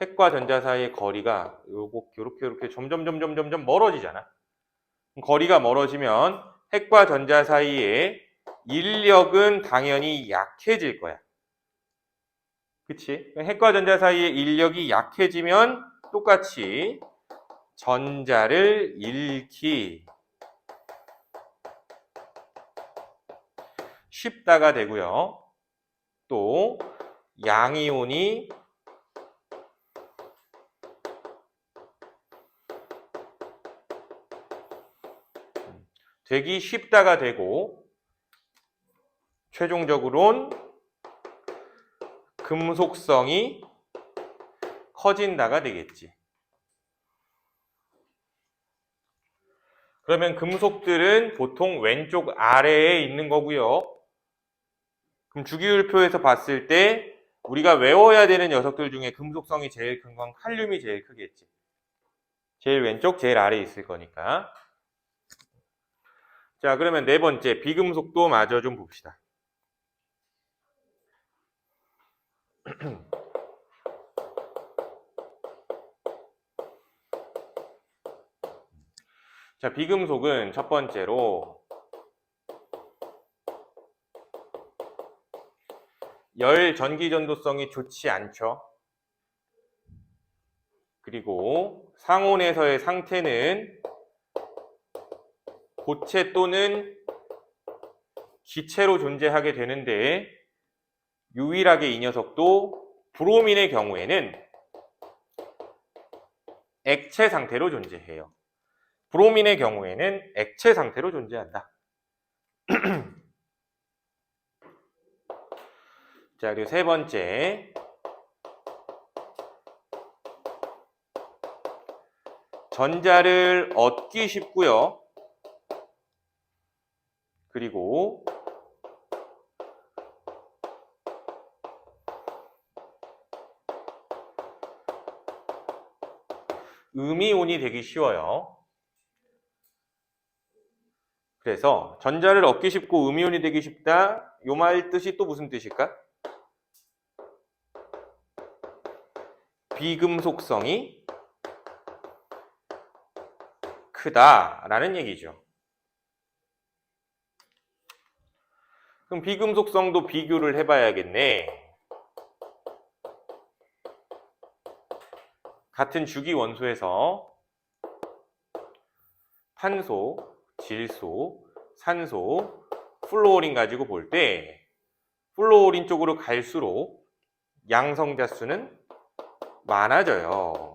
핵과 전자 사이의 거리가 요렇게 점점 멀어지잖아. 거리가 멀어지면 핵과 전자 사이의 인력은 당연히 약해질 거야. 그치? 핵과 전자 사이의 인력이 약해지면 똑같이 전자를 잃기 쉽다가 되고요. 또 양이온이 되기 쉽다가 되고, 최종적으로는 금속성이 커진다가 되겠지. 그러면 금속들은 보통 왼쪽 아래에 있는 거고요. 그럼 주기율표에서 봤을 때 우리가 외워야 되는 녀석들 중에 금속성이 제일 큰 건 칼륨이 제일 크겠지. 제일 왼쪽, 제일 아래에 있을 거니까. 자, 그러면 네 번째, 비금속도 마저 좀 봅시다. 자, 비금속은 첫 번째로 열 전기 전도성이 좋지 않죠. 그리고 상온에서의 상태는 고체 또는 기체로 존재하게 되는데, 유일하게 이 녀석도 브로민의 경우에는 액체 상태로 존재해요. 브로민의 경우에는 액체 상태로 존재한다. 자, 그리고 세 번째, 전자를 얻기 쉽고요. 그리고 음이온이 되기 쉬워요. 그래서 전자를 얻기 쉽고 음이온이 되기 쉽다. 요 말 뜻이 또 무슨 뜻일까? 비금속성이 크다라는 얘기죠. 그럼 비금속성도 비교를 해봐야겠네. 같은 주기 원소에서 탄소, 질소, 산소, 플루오린 가지고 볼 때 플루오린 쪽으로 갈수록 양성자 수는 많아져요.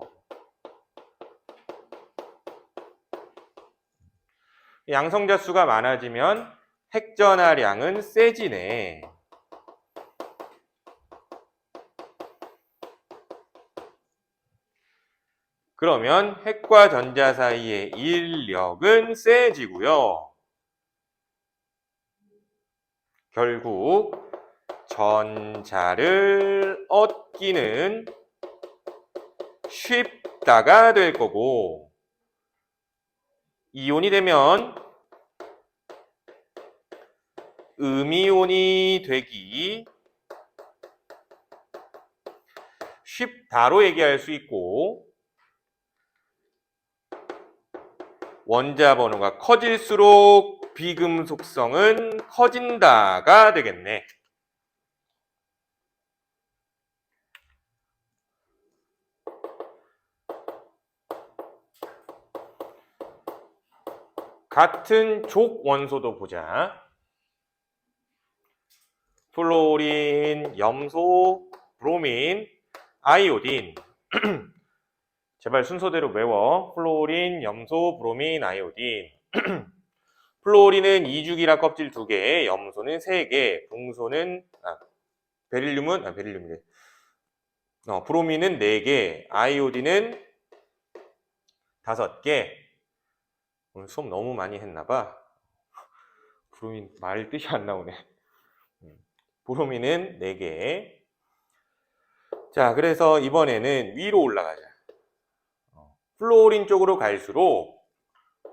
양성자 수가 많아지면 핵전하량은 세지네. 그러면 핵과 전자 사이의 인력은 세지고요. 결국 전자를 얻기는 쉽다가 될 거고, 이온이 되면 음이온이 되기 쉽다로 얘기할 수 있고, 원자 번호가 커질수록 비금속성은 커진다가 되겠네. 같은 족 원소도 보자. 플로린, 염소, 브로민, 아이오딘. 제발 순서대로 외워. 플로린, 염소, 브로민, 아이오딘. 플로린은 2주기라 껍질 2개, 염소는 3개, 베릴륨이래. 브로민은 4개, 아이오딘은 5개. 오늘 수업 너무 많이 했나봐. 브로민 말 뜻이 안 나오네. 브로민은 4개. 자, 그래서 이번에는 위로 올라가자. 플로린 쪽으로 갈수록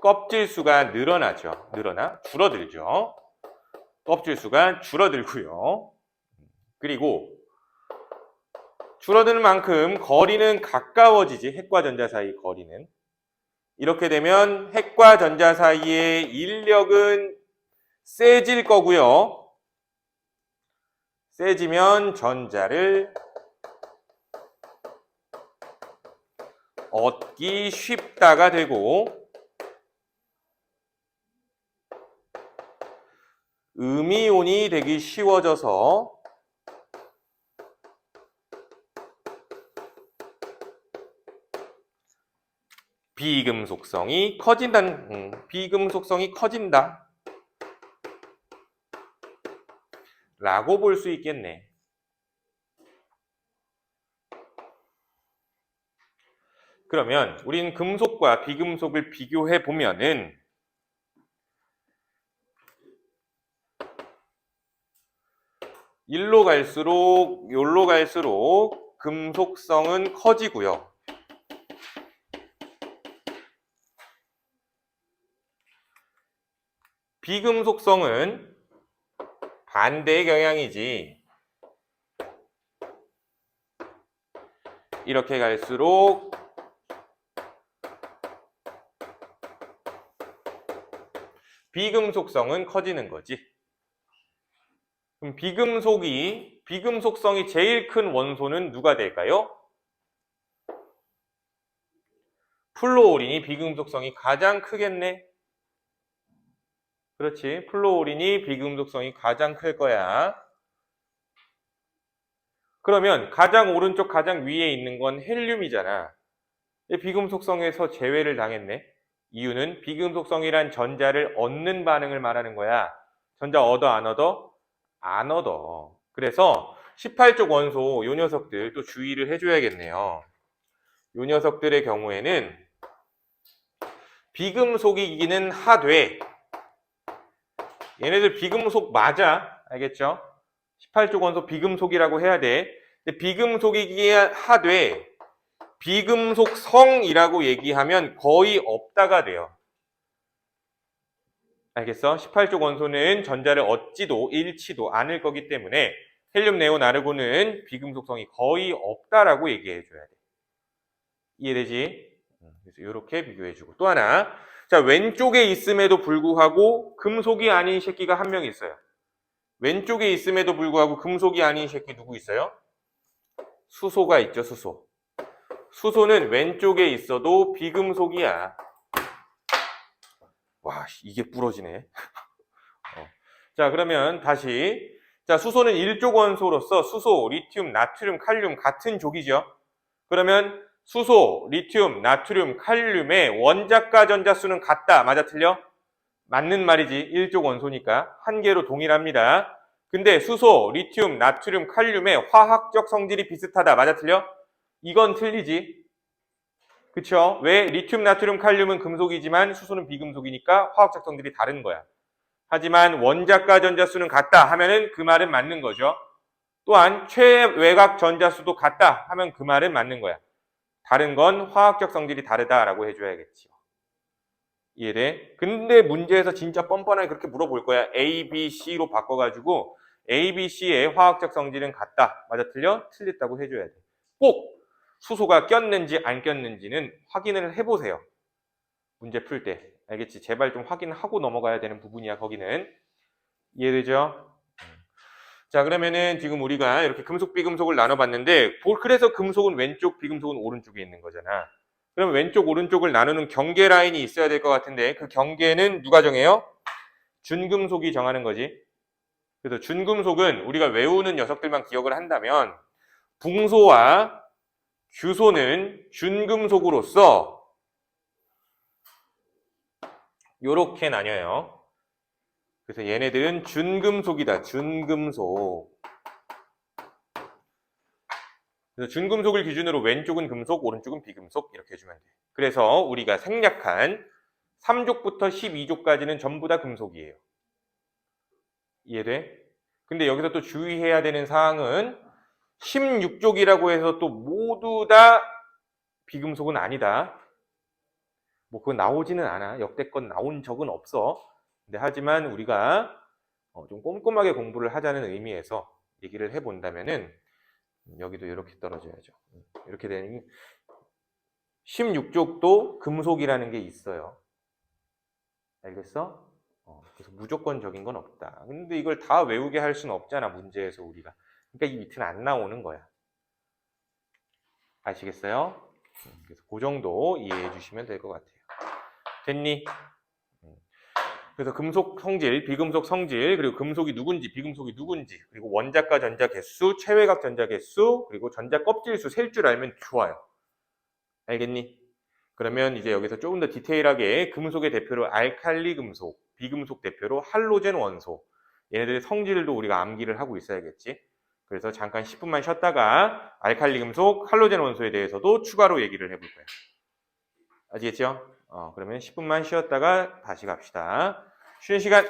껍질 수가 늘어나죠. 줄어들죠. 껍질 수가 줄어들고요. 그리고 줄어드는 만큼 거리는 가까워지지. 핵과 전자 사이 거리는. 이렇게 되면 핵과 전자 사이의 인력은 세질 거고요. 세지면 전자를 얻기 쉽다가 되고, 음이온이 되기 쉬워져서 비금속성이 커진다 라고 볼 수 있겠네. 그러면 우리는 금속과 비금속을 비교해 보면은 일로 갈수록 요로 갈수록 금속성은 커지고요. 비금속성은 반대의 경향이지. 이렇게 갈수록 비금속성은 커지는 거지. 그럼 비금속성이 제일 큰 원소는 누가 될까요? 플로린이 비금속성이 가장 크겠네. 그렇지. 플로린이 비금속성이 가장 클 거야. 그러면 가장 오른쪽 가장 위에 있는 건 헬륨이잖아. 비금속성에서 제외를 당했네. 이유는 비금속성이란 전자를 얻는 반응을 말하는 거야. 전자 얻어 안 얻어? 안 얻어. 그래서 18쪽 원소 요 녀석들 또 주의를 해줘야겠네요. 요 녀석들의 경우에는 비금속이기는 하되, 얘네들 비금속 맞아. 알겠죠? 18쪽 원소 비금속이라고 해야 돼. 근데 비금속이기에 하되 비금속성이라고 얘기하면 거의 없다가 돼요. 알겠어? 18쪽 원소는 전자를 얻지도 잃지도 않을 거기 때문에 헬륨, 네온, 아르곤은 비금속성이 거의 없다라고 얘기해 줘야 돼. 이해되지? 그래서 이렇게 비교해주고, 또 하나, 자, 왼쪽에 있음에도 불구하고 금속이 아닌 새끼가 한 명 있어요. 왼쪽에 있음에도 불구하고 금속이 아닌 새끼 누구 있어요? 수소가 있죠. 수소는 왼쪽에 있어도 비금속이야. 와, 이게 부러지네. 자, 그러면 다시, 자, 수소는 1족 원소로서 수소, 리튬, 나트륨, 칼륨 같은 족이죠. 그러면 수소, 리튬, 나트륨, 칼륨의 원자가 전자수는 같다. 맞아, 틀려? 맞는 말이지. 1족 원소니까. 한 개로 동일합니다. 근데 수소, 리튬, 나트륨, 칼륨의 화학적 성질이 비슷하다. 맞아, 틀려? 이건 틀리지. 그쵸? 왜? 리튬, 나트륨, 칼륨은 금속이지만 수소는 비금속이니까 화학적 성질이 다른 거야. 하지만 원자과 전자수는 같다 하면은 그 말은 맞는 거죠. 또한 최외곽 전자수도 같다 하면 그 말은 맞는 거야. 다른 건 화학적 성질이 다르다라고 해줘야겠지요. 이해돼? 근데 문제에서 진짜 뻔뻔하게 그렇게 물어볼 거야. A, B, C로 바꿔가지고 A, B, C의 화학적 성질은 같다. 맞아, 틀려? 틀렸다고 해줘야 돼. 꼭 수소가 꼈는지 안 꼈는지는 확인을 해보세요. 문제 풀 때. 알겠지? 제발 좀 확인하고 넘어가야 되는 부분이야, 거기는. 이해되죠? 자, 그러면은 지금 우리가 이렇게 금속, 비금속을 나눠봤는데, 그래서 금속은 왼쪽, 비금속은 오른쪽에 있는 거잖아. 그럼 왼쪽, 오른쪽을 나누는 경계 라인이 있어야 될 것 같은데, 그 경계는 누가 정해요? 준금속이 정하는 거지. 그래서 준금속은 우리가 외우는 녀석들만 기억을 한다면, 붕소와 규소는 준금속으로서 요렇게 나뉘어요. 그래서 얘네들은 준금속이다. 준금속. 그래서 준금속을 기준으로 왼쪽은 금속, 오른쪽은 비금속 이렇게 해주면 돼. 그래서 우리가 생략한 3족부터 12족까지는 전부 다 금속이에요. 이해돼? 근데 여기서 또 주의해야 되는 사항은 16족이라고 해서 또 모두 다 비금속은 아니다. 뭐 그거 나오지는 않아. 역대껏 나온 적은 없어. 근데 하지만 우리가 좀 꼼꼼하게 공부를 하자는 의미에서 얘기를 해본다면은 여기도 이렇게 떨어져야죠. 이렇게 되는 16족도 금속이라는 게 있어요. 알겠어? 그래서 무조건적인 건 없다. 근데 이걸 다 외우게 할 수는 없잖아, 문제에서 우리가. 그러니까 이 밑은 안 나오는 거야. 아시겠어요? 그래서 그 정도 이해해 주시면 될 것 같아요. 됐니? 그래서 금속 성질, 비금속 성질, 그리고 금속이 누군지, 비금속이 누군지, 그리고 원자과 전자 개수, 체외각 전자 개수, 그리고 전자 껍질수 셀 줄 알면 좋아요. 알겠니? 그러면 이제 여기서 조금 더 디테일하게 금속의 대표로 알칼리 금속, 비금속 대표로 할로젠 원소. 얘네들의 성질도 우리가 암기를 하고 있어야겠지. 그래서 잠깐 10분만 쉬었다가 알칼리 금속, 할로젠 원소에 대해서도 추가로 얘기를 해볼 거야. 아시겠죠? 그러면 10분만 쉬었다가 다시 갑시다. 쉬는 시간.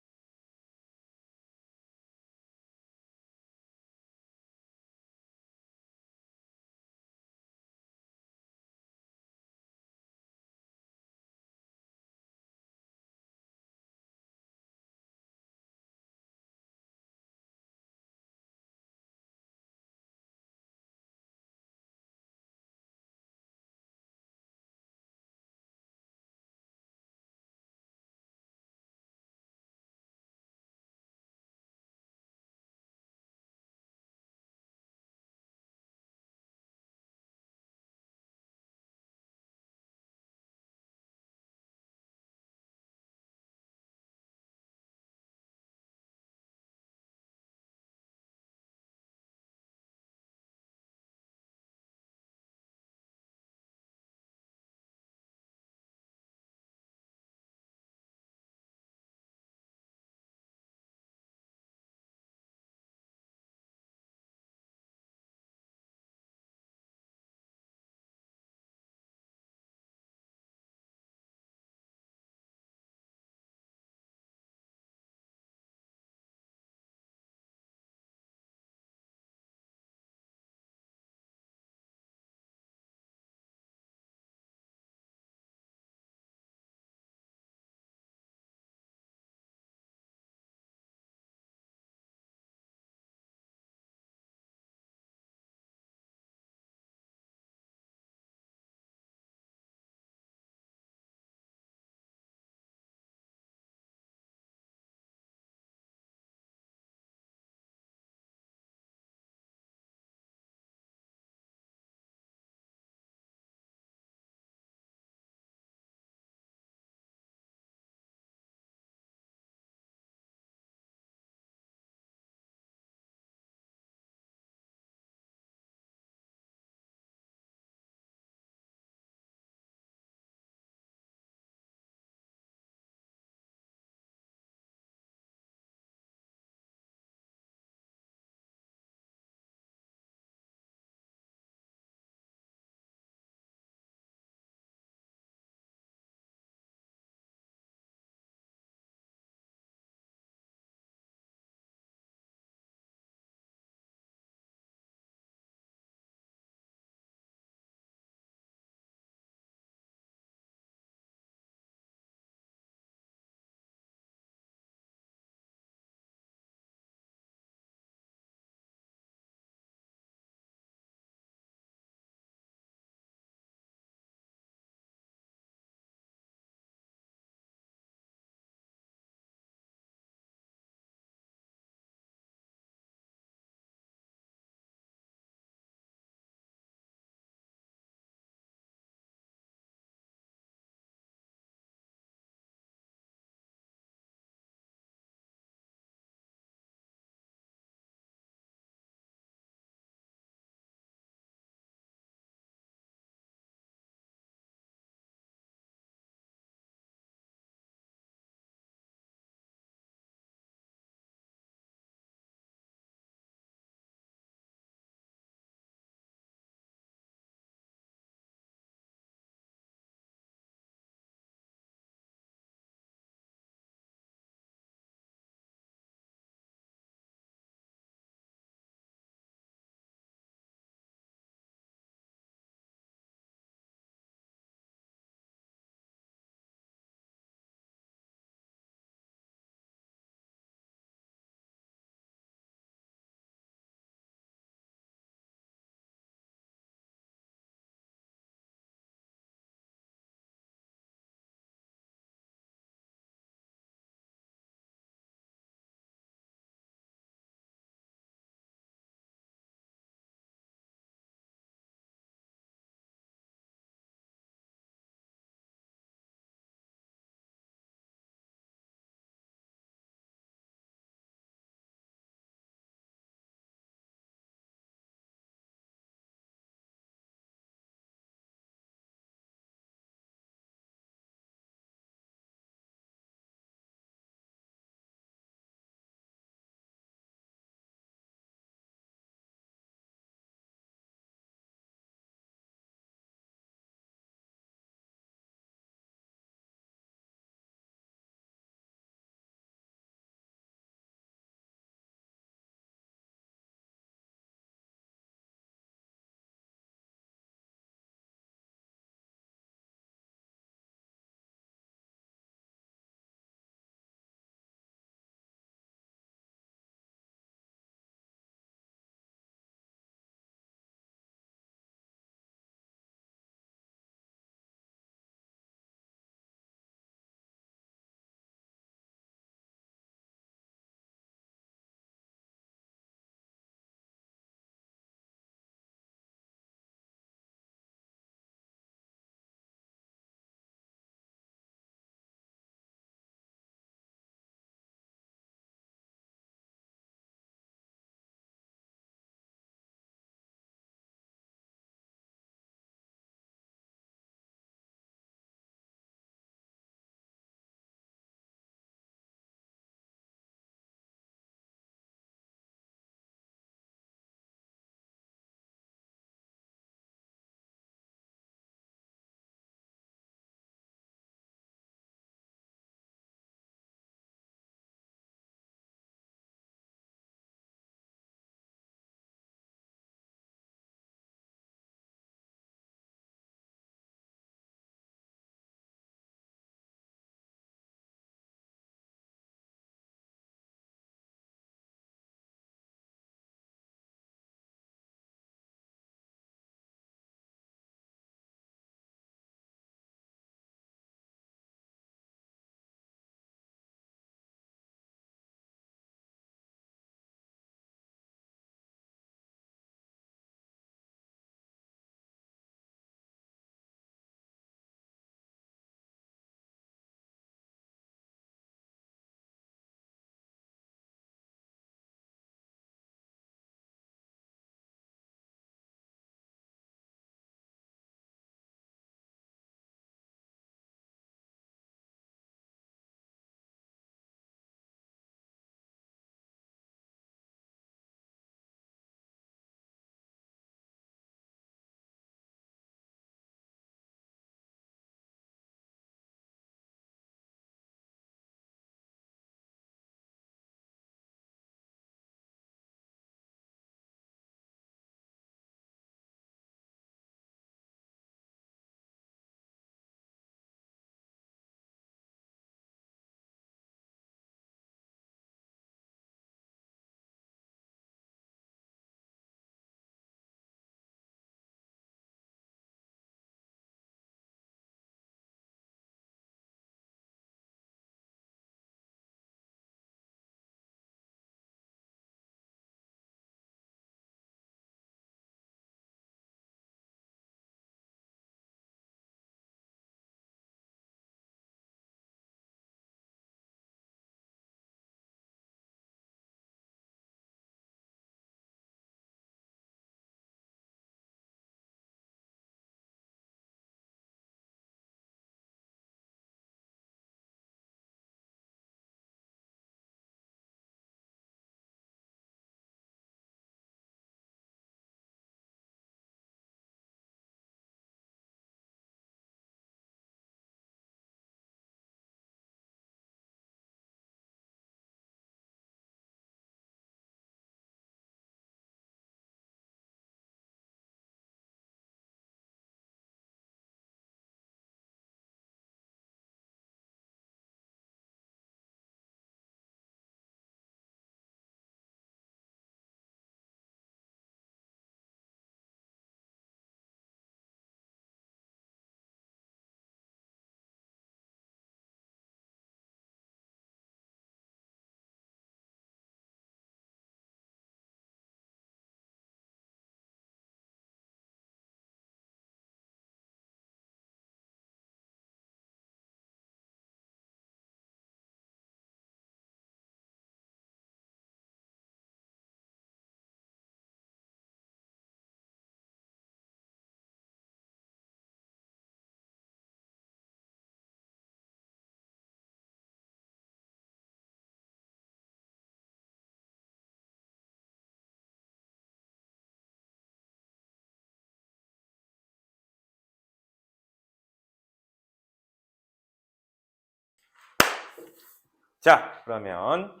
자, 그러면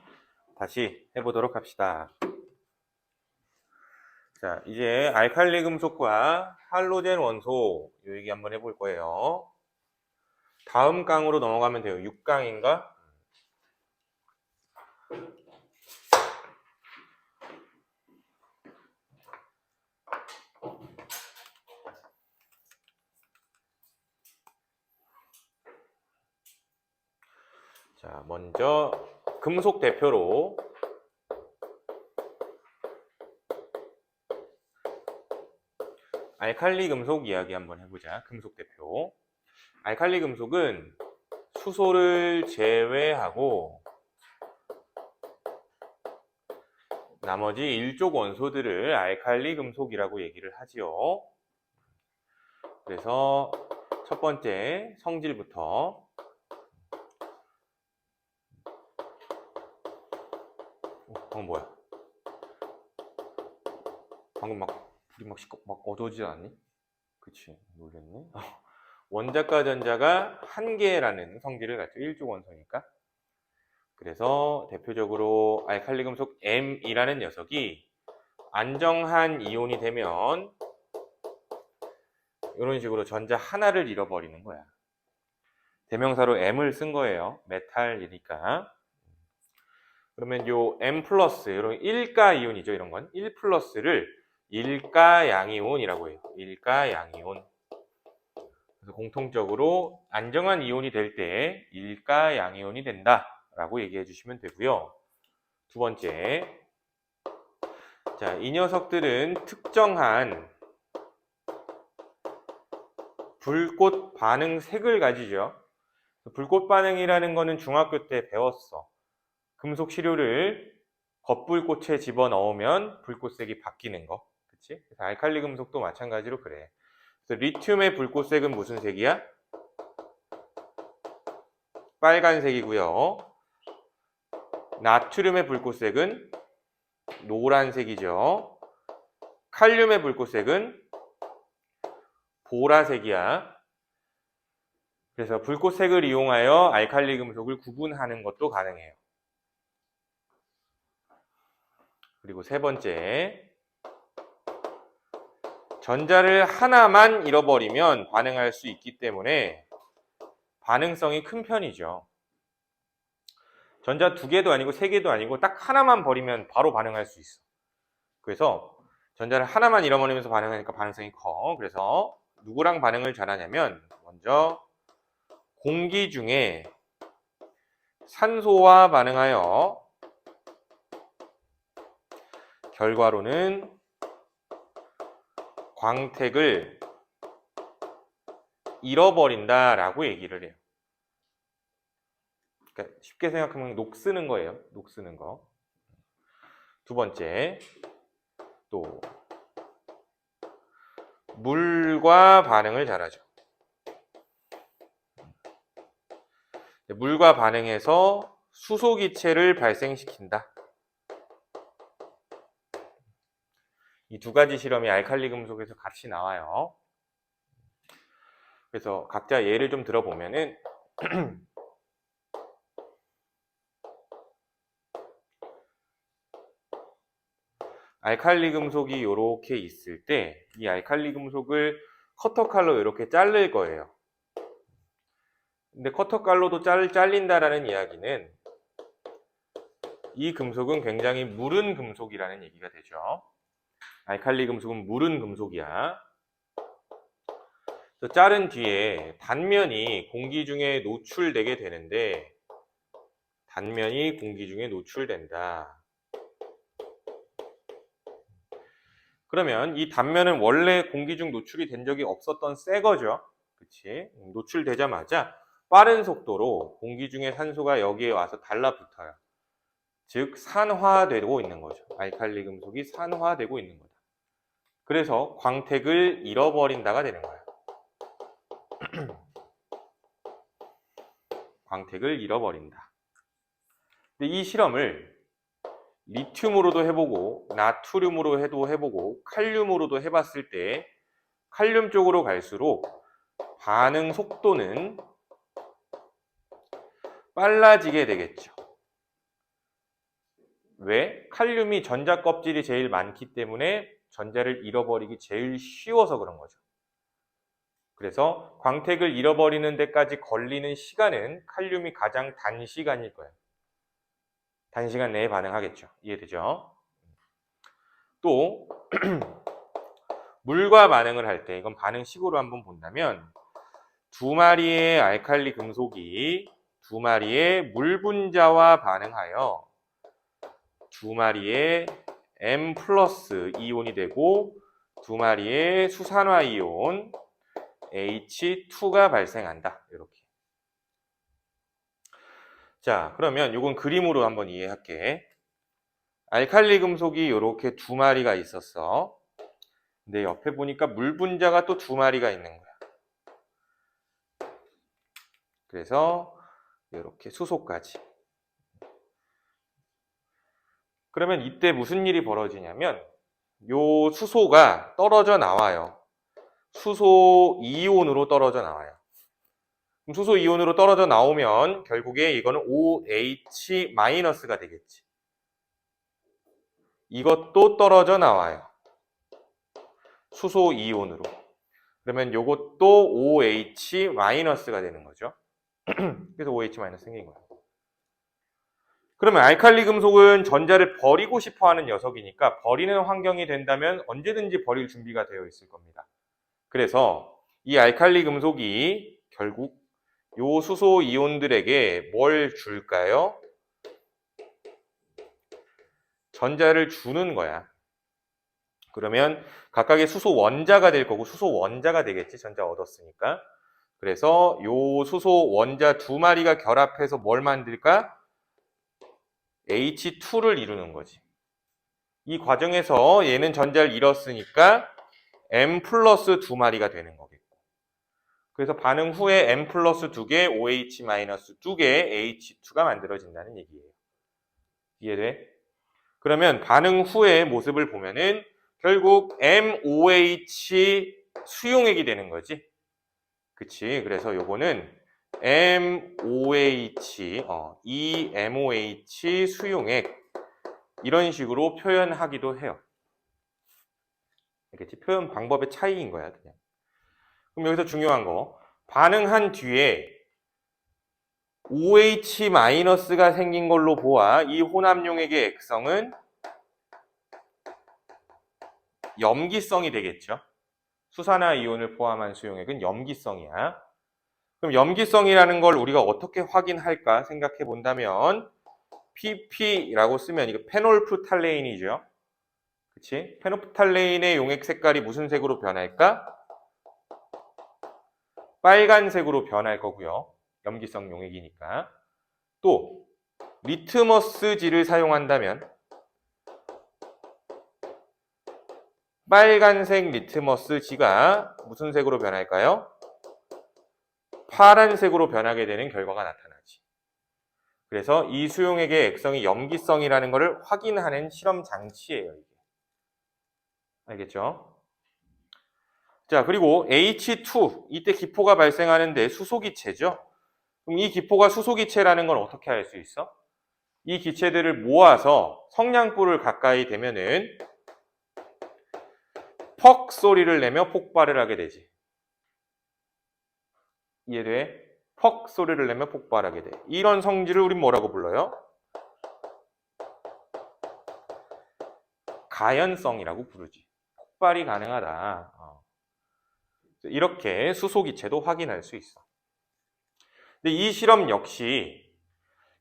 다시 해보도록 합시다. 자, 이제 알칼리 금속과 할로젠 원소 요 얘기 한번 해볼 거예요. 다음 강으로 넘어가면 돼요. 6강인가? 자, 먼저 금속 대표로 알칼리 금속 이야기 한번 해보자. 금속 대표. 알칼리 금속은 수소를 제외하고 나머지 일족 원소들을 알칼리 금속이라고 얘기를 하지요. 그래서 첫 번째 성질부터 뭐야? 방금 불이 막 어두워지지 않니? 그치, 놀랬네. 원자과 전자가 한 개라는 성질을 갖죠. 일족 원소니까. 그래서 대표적으로 알칼리 금속 M이라는 녀석이 안정한 이온이 되면 이런 식으로 전자 하나를 잃어버리는 거야. 대명사로 M을 쓴 거예요. 메탈이니까. 그러면 요 M 플러스, 이런 일가 이온이죠. 이런 건 1 플러스를 일가 양이온이라고 해요. 일가 양이온. 그래서 공통적으로 안정한 이온이 될 때 일가 양이온이 된다라고 얘기해 주시면 되고요. 두 번째, 자, 이 녀석들은 특정한 불꽃 반응 색을 가지죠. 불꽃 반응이라는 거는 중학교 때 배웠어. 금속 시료를 겉불꽃에 집어넣으면 불꽃색이 바뀌는 거. 그치? 그래서 알칼리 금속도 마찬가지로 그래. 그래서 리튬의 불꽃색은 무슨 색이야? 빨간색이고요. 나트륨의 불꽃색은 노란색이죠. 칼륨의 불꽃색은 보라색이야. 그래서 불꽃색을 이용하여 알칼리 금속을 구분하는 것도 가능해요. 그리고 세 번째, 전자를 하나만 잃어버리면 반응할 수 있기 때문에 반응성이 큰 편이죠. 전자 2개도 아니고 3개도 아니고 딱 하나만 버리면 바로 반응할 수 있어. 그래서 전자를 하나만 잃어버리면서 반응하니까 반응성이 커. 그래서 누구랑 반응을 잘하냐면 먼저 공기 중에 산소와 반응하여 결과로는 광택을 잃어버린다라고 얘기를 해요. 그러니까 쉽게 생각하면 녹쓰는 거예요. 녹쓰는 거. 두 번째, 또 물과 반응을 잘하죠. 물과 반응해서 수소기체를 발생시킨다. 이 두 가지 실험이 알칼리 금속에서 같이 나와요. 그래서 각자 예를 좀 들어보면은 알칼리 금속이 이렇게 있을 때 이 알칼리 금속을 커터 칼로 이렇게 자를 거예요. 근데 커터 칼로도 잘린다라는 이야기는 이 금속은 굉장히 무른 금속이라는 얘기가 되죠. 알칼리 금속은 무른 금속이야. 자른 뒤에 단면이 공기 중에 노출되게 되는데 단면이 공기 중에 노출된다. 그러면 이 단면은 원래 공기 중 노출이 된 적이 없었던 새 거죠. 그치? 노출되자마자 빠른 속도로 공기 중에 산소가 여기에 와서 달라붙어요. 즉 산화되고 있는 거죠. 알칼리 금속이 산화되고 있는 거다. 그래서 광택을 잃어버린다가 되는 거야. 광택을 잃어버린다. 근데 이 실험을 리튬으로도 해보고 나트륨으로 해보고 칼륨으로도 해봤을 때 칼륨 쪽으로 갈수록 반응 속도는 빨라지게 되겠죠. 왜? 칼륨이 전자 껍질이 제일 많기 때문에 전자를 잃어버리기 제일 쉬워서 그런 거죠. 그래서 광택을 잃어버리는 데까지 걸리는 시간은 칼륨이 가장 단시간일 거예요. 단시간 내에 반응하겠죠. 이해되죠? 또 물과 반응을 할 때, 이건 반응식으로 한번 본다면 두 마리의 알칼리 금속이 두 마리의 물 분자와 반응하여 두 마리의 M 플러스 이온이 되고 두 마리의 수산화 이온 H2가 발생한다. 이렇게. 자, 그러면 이건 그림으로 한번 이해할게. 알칼리 금속이 이렇게 두 마리가 있었어. 근데 옆에 보니까 물 분자가 또 두 마리가 있는 거야. 그래서 이렇게 수소까지. 그러면 이때 무슨 일이 벌어지냐면 요 수소가 떨어져 나와요. 수소 이온으로 떨어져 나와요. 그럼 수소 이온으로 떨어져 나오면 결국에 이거는 OH-가 되겠지. 이것도 떨어져 나와요. 수소 이온으로. 그러면 이것도 OH-가 되는 거죠. 그래서 OH- 생긴 거예요. 그러면 알칼리 금속은 전자를 버리고 싶어 하는 녀석이니까 버리는 환경이 된다면 언제든지 버릴 준비가 되어 있을 겁니다. 그래서 이 알칼리 금속이 결국 요 수소 이온들에게 뭘 줄까요? 전자를 주는 거야. 그러면 각각의 수소 원자가 될 거고 수소 원자가 되겠지. 전자 얻었으니까. 그래서 요 수소 원자 두 마리가 결합해서 뭘 만들까? H2를 이루는 거지. 이 과정에서 얘는 전자를 잃었으니까 M 플러스 두 마리가 되는 거겠고. 그래서 반응 후에 M 플러스 두 개, OH 마이너스 두 개, H2가 만들어진다는 얘기예요. 이해돼? 그러면 반응 후의 모습을 보면은 결국 MOH 수용액이 되는 거지. 그치? 그래서 요거는 MOH, EMOH 수용액 이런 식으로 표현하기도 해요. 알겠지? 표현 방법의 차이인 거야, 그냥. 그럼 여기서 중요한 거, 반응한 뒤에 OH-가 생긴 걸로 보아 이 혼합용액의 액성은 염기성이 되겠죠. 수산화 이온을 포함한 수용액은 염기성이야. 그럼 염기성이라는 걸 우리가 어떻게 확인할까 생각해 본다면 pp라고 쓰면 이거 페놀프탈레인이죠. 그치? 페놀프탈레인의 용액 색깔이 무슨 색으로 변할까? 빨간색으로 변할 거고요. 염기성 용액이니까. 또 리트머스지를 사용한다면 빨간색 리트머스지가 무슨 색으로 변할까요? 파란색으로 변하게 되는 결과가 나타나지. 그래서 이 수용액의 액성이 염기성이라는 것을 확인하는 실험 장치예요. 이게. 알겠죠? 자, 그리고 H2, 이때 기포가 발생하는데 수소기체죠. 그럼 이 기포가 수소기체라는 걸 어떻게 알 수 있어? 이 기체들을 모아서 성냥불을 가까이 대면은 퍽 소리를 내며 폭발을 하게 되지. 이해돼? 퍽 소리를 내며 폭발하게 돼. 이런 성질을 우린 뭐라고 불러요? 가연성이라고 부르지. 폭발이 가능하다. 이렇게 수소기체도 확인할 수 있어. 근데 이 실험 역시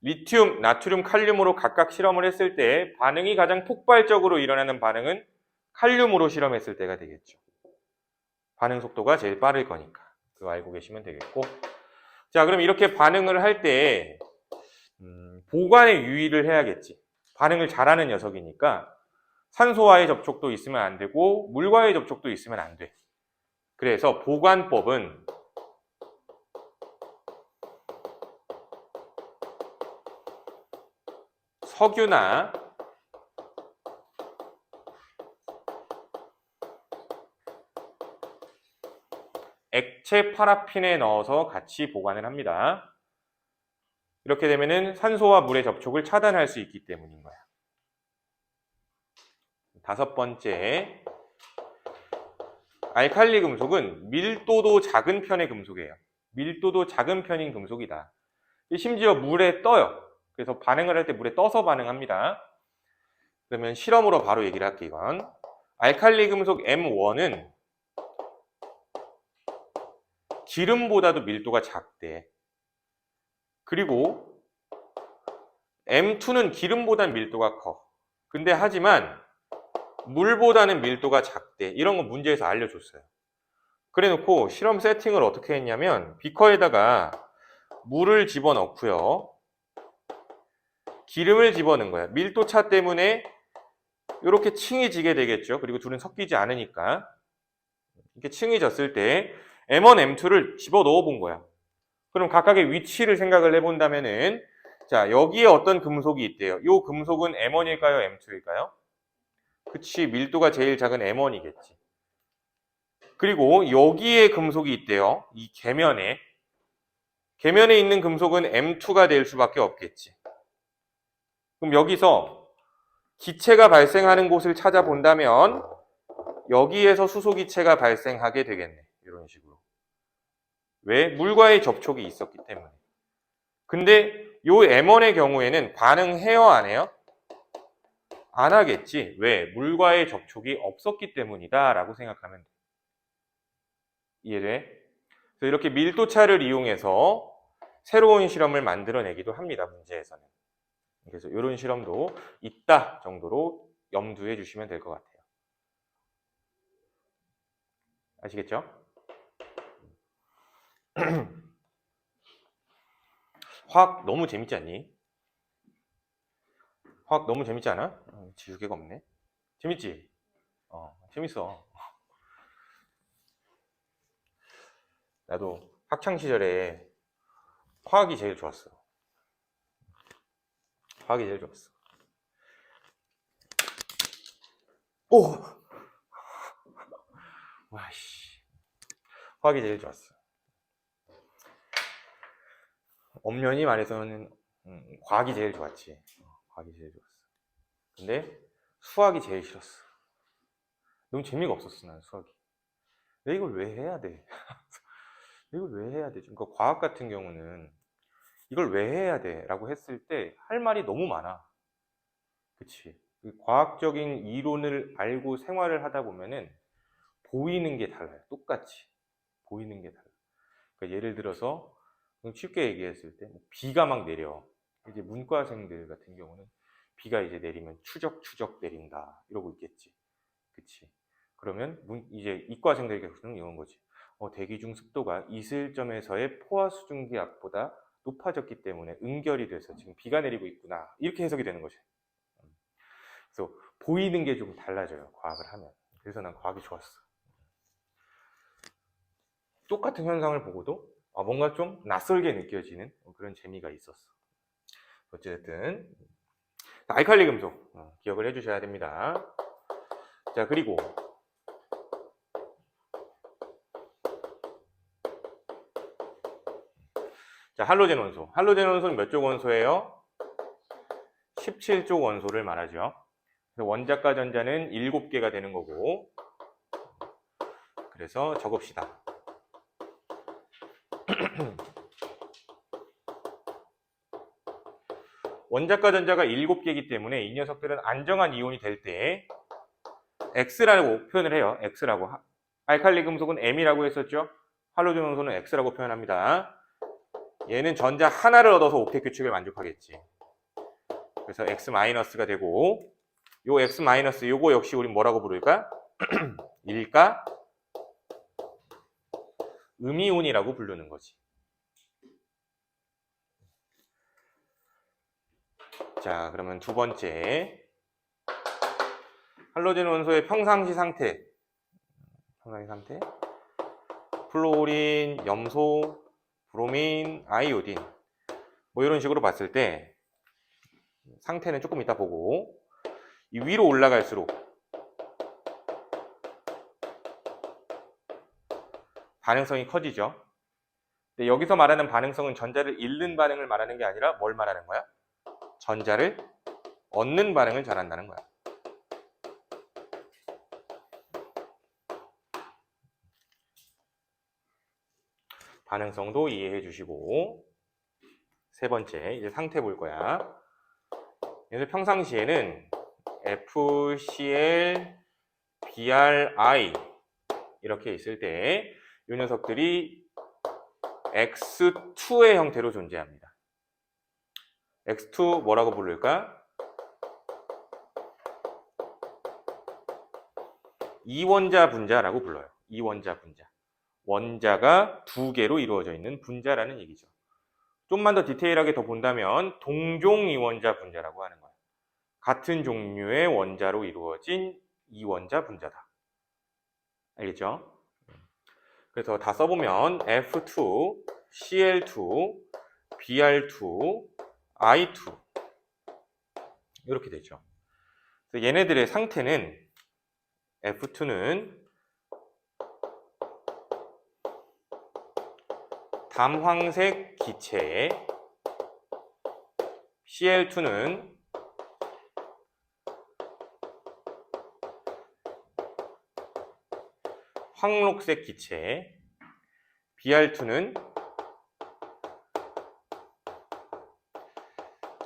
리튬, 나트륨, 칼륨으로 각각 실험을 했을 때 반응이 가장 폭발적으로 일어나는 반응은 칼륨으로 실험했을 때가 되겠죠. 반응 속도가 제일 빠를 거니까. 그거 알고 계시면 되겠고. 자, 그럼 이렇게 반응을 할 때 보관에 유의를 해야겠지. 반응을 잘하는 녀석이니까 산소와의 접촉도 있으면 안 되고 물과의 접촉도 있으면 안 돼. 그래서 보관법은 석유나 액체 파라핀에 넣어서 같이 보관을 합니다. 이렇게 되면은 산소와 물의 접촉을 차단할 수 있기 때문인 거야. 다섯 번째, 알칼리 금속은 밀도도 작은 편의 금속이에요. 밀도도 작은 편인 금속이다. 심지어 물에 떠요. 그래서 반응을 할 때 물에 떠서 반응합니다. 그러면 실험으로 바로 얘기를 할게, 이건. 알칼리 금속 M1은 기름보다도 밀도가 작대. 그리고 M2는 기름보다는 밀도가 커. 근데 하지만 물보다는 밀도가 작대. 이런 거 문제에서 알려줬어요. 그래 놓고 실험 세팅을 어떻게 했냐면 비커에다가 물을 집어넣고요. 기름을 집어넣은 거야. 밀도 차 때문에 이렇게 층이 지게 되겠죠. 그리고 둘은 섞이지 않으니까. 이렇게 층이 졌을 때 M1, M2를 집어넣어 본 거야. 그럼 각각의 위치를 생각을 해본다면은 자, 여기에 어떤 금속이 있대요. 이 금속은 M1일까요? M2일까요? 그치, 밀도가 제일 작은 M1이겠지. 그리고 여기에 금속이 있대요. 이 계면에. 계면에 있는 금속은 M2가 될 수밖에 없겠지. 그럼 여기서 기체가 발생하는 곳을 찾아본다면 여기에서 수소기체가 발생하게 되겠네. 이런 식으로. 왜? 물과의 접촉이 있었기 때문에. 근데 이 M1의 경우에는 반응해요, 안 해요? 안 하겠지. 왜? 물과의 접촉이 없었기 때문이다 라고 생각하면 돼. 이해돼? 그래서 이렇게 밀도차를 이용해서 새로운 실험을 만들어내기도 합니다. 문제에서는. 그래서 이런 실험도 있다 정도로 염두해 주시면 될 것 같아요. 아시겠죠? 화학 너무 재밌지 않니? 화학 너무 재밌지 않아? 지우개가 없네. 재밌지? 재밌어. 나도 학창 시절에 화학이 제일 좋았어. 화학이 제일 좋았어. 오! 와씨. 화학이 제일 좋았어. 엄연히 말해서는 과학이 제일 좋았지. 과학이 제일 좋았어. 근데 수학이 제일 싫었어. 너무 재미가 없었어, 난 수학이. 내가 이걸 왜 해야 돼? 이걸 왜 해야 되지? 그러니까 과학 같은 경우는 이걸 왜 해야 돼? 라고 했을 때 할 말이 너무 많아. 그치? 과학적인 이론을 알고 생활을 하다 보면은 보이는 게 달라요. 똑같이. 보이는 게 달라. 그러니까 예를 들어서 쉽게 얘기했을 때 비가 막 내려. 이제 문과생들 같은 경우는 비가 이제 내리면 추적 내린다. 이러고 있겠지. 그치? 그러면 이제 이과생들에게는 이런 거지. 대기 중 습도가 이슬점에서의 포화 수증기 압보다 높아졌기 때문에 응결이 돼서 지금 비가 내리고 있구나. 이렇게 해석이 되는 거지. 그래서 보이는 게 좀 달라져요. 과학을 하면. 그래서 난 과학이 좋았어. 똑같은 현상을 보고도 뭔가 좀 낯설게 느껴지는 그런 재미가 있었어. 어쨌든 알칼리 금속 기억을 해주셔야 됩니다. 자, 그리고 자, 할로젠 원소. 할로젠 원소는 몇 쪽 원소예요? 17쪽 원소를 말하죠. 그래서 원자과 전자는 7개가 되는 거고. 그래서 적읍시다. 원자과 전자가 7개이기 때문에 이 녀석들은 안정한 이온이 될 때 X라고 표현을 해요. X라고. 알칼리 금속은 M이라고 했었죠. 할로젠 원소는 X라고 표현합니다. 얘는 전자 하나를 얻어서 옥텟 규칙을 만족하겠지. 그래서 X-가 되고 요 X- 요거 역시 우리 뭐라고 부를까? 일가 음이온이라고 부르는 거지. 자, 그러면 두 번째 할로젠 원소의 평상시 상태. 플로린, 염소, 브로민, 아이오딘. 뭐 이런 식으로 봤을 때 상태는 조금 이따 보고 이 위로 올라갈수록 반응성이 커지죠. 근데 여기서 말하는 반응성은 전자를 잃는 반응을 말하는 게 아니라 뭘 말하는 거야? 전자를 얻는 반응을 잘한다는 거야. 반응성도 이해해 주시고, 세 번째, 이제 상태 볼 거야. 그래서 평상시에는 FCl, BrI 이렇게 있을 때 이 녀석들이 X2의 형태로 존재합니다. X2 뭐라고 부를까? 이원자 분자라고 불러요. 이원자 분자. 원자가 두 개로 이루어져 있는 분자라는 얘기죠. 좀만 더 디테일하게 더 본다면 동종 이원자 분자라고 하는 거예요. 같은 종류의 원자로 이루어진 이원자 분자다. 알겠죠? 그래서 다 써보면 F2, Cl2, Br2, I2 이렇게 되죠. 그래서 얘네들의 상태는 F2는 담황색 기체에, Cl2는 황록색 기체, Br2는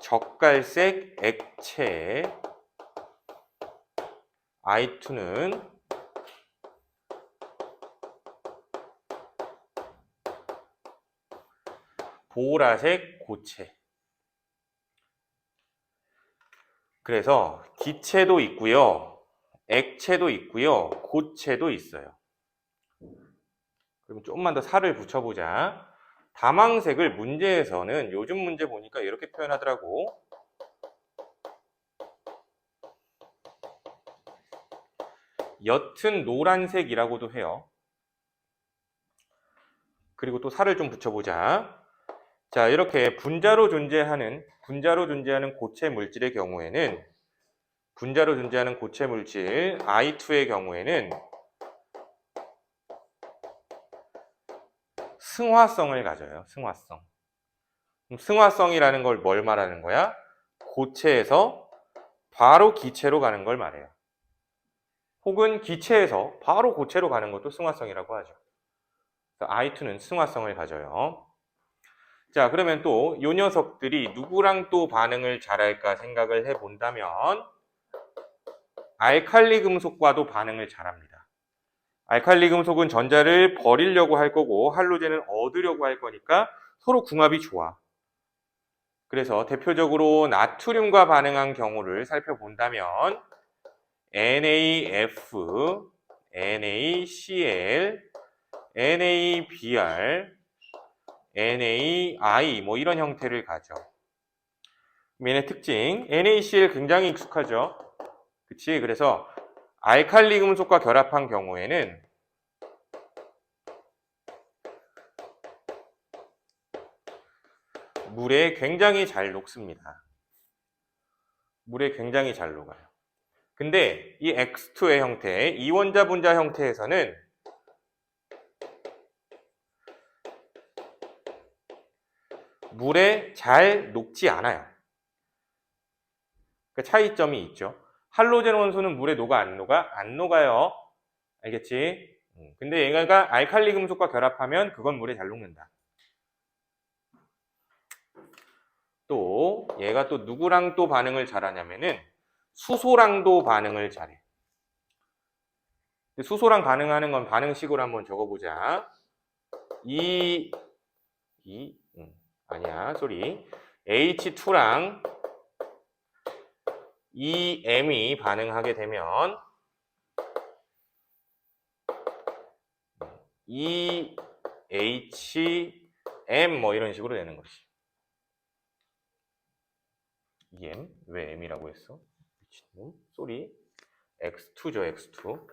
젓갈색 액체, I2는 보라색 고체. 그래서 기체도 있고요, 액체도 있고요, 고체도 있어요. 그럼 조금만 더 살을 붙여보자. 담황색을 문제에서는 요즘 문제 보니까 이렇게 표현하더라고. 옅은 노란색이라고도 해요. 그리고 또 살을 좀 붙여보자. 자, 이렇게 분자로 존재하는 고체 물질의 경우에는, 분자로 존재하는 고체 물질 I2의 경우에는 승화성을 가져요. 승화성. 그럼 승화성이라는 걸 뭘 말하는 거야? 고체에서 바로 기체로 가는 걸 말해요. 혹은 기체에서 바로 고체로 가는 것도 승화성이라고 하죠. I2는 승화성을 가져요. 자, 그러면 또 이 녀석들이 누구랑 또 반응을 잘할까 생각을 해본다면 알칼리 금속과도 반응을 잘합니다. 알칼리 금속은 전자를 버리려고 할 거고 할로젠은 얻으려고 할 거니까 서로 궁합이 좋아. 그래서 대표적으로 나트륨과 반응한 경우를 살펴본다면 NaF, NaCl, NaBr, NaI 뭐 이런 형태를 가져. 얘네 특징, NaCl 굉장히 익숙하죠. 그치? 그래서 알칼리 금속과 결합한 경우에는 물에 굉장히 잘 녹습니다. 물에 굉장히 잘 녹아요. 근데 이 X2의 형태, 이원자 분자 형태에서는 물에 잘 녹지 않아요. 그 차이점이 있죠. 할로젠 원소는 물에 녹아 안 녹아? 안 녹아요. 알겠지? 근데 얘가 알칼리 금속과 결합하면 그건 물에 잘 녹는다. 또 얘가 또 누구랑 또 반응을 잘하냐면은 수소랑도 반응을 잘해. 수소랑 반응하는 건 반응식으로 한번 적어보자. H2랑 EM이 반응하게 되면 EHM 뭐 이런 식으로 되는 것이. EM? 왜 M이라고 했어? 미친놈? 쏘리. X2죠, X2.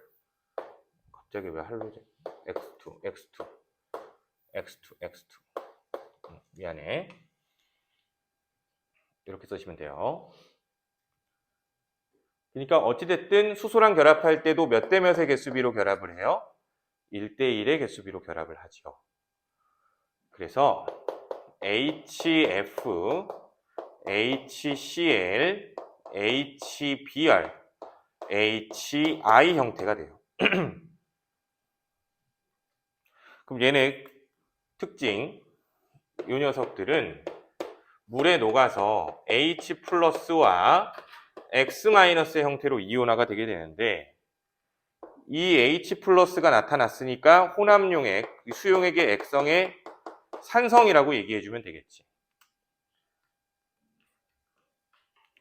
갑자기 왜 할로젠? X2. 미안해. 이렇게 쓰시면 돼요. 그러니까 어찌됐든 수소랑 결합할 때도 몇 대 몇의 개수비로 결합을 해요? 1대1의 개수비로 결합을 하죠. 그래서 HF, HCl, HBr, HI 형태가 돼요. 그럼 얘네 특징, 이 녀석들은 물에 녹아서 H 플러스와 X 마이너스의 형태로 이온화가 되게 되는데, 이 H 플러스가 나타났으니까 혼합용액, 수용액의 액성의 산성이라고 얘기해주면 되겠지.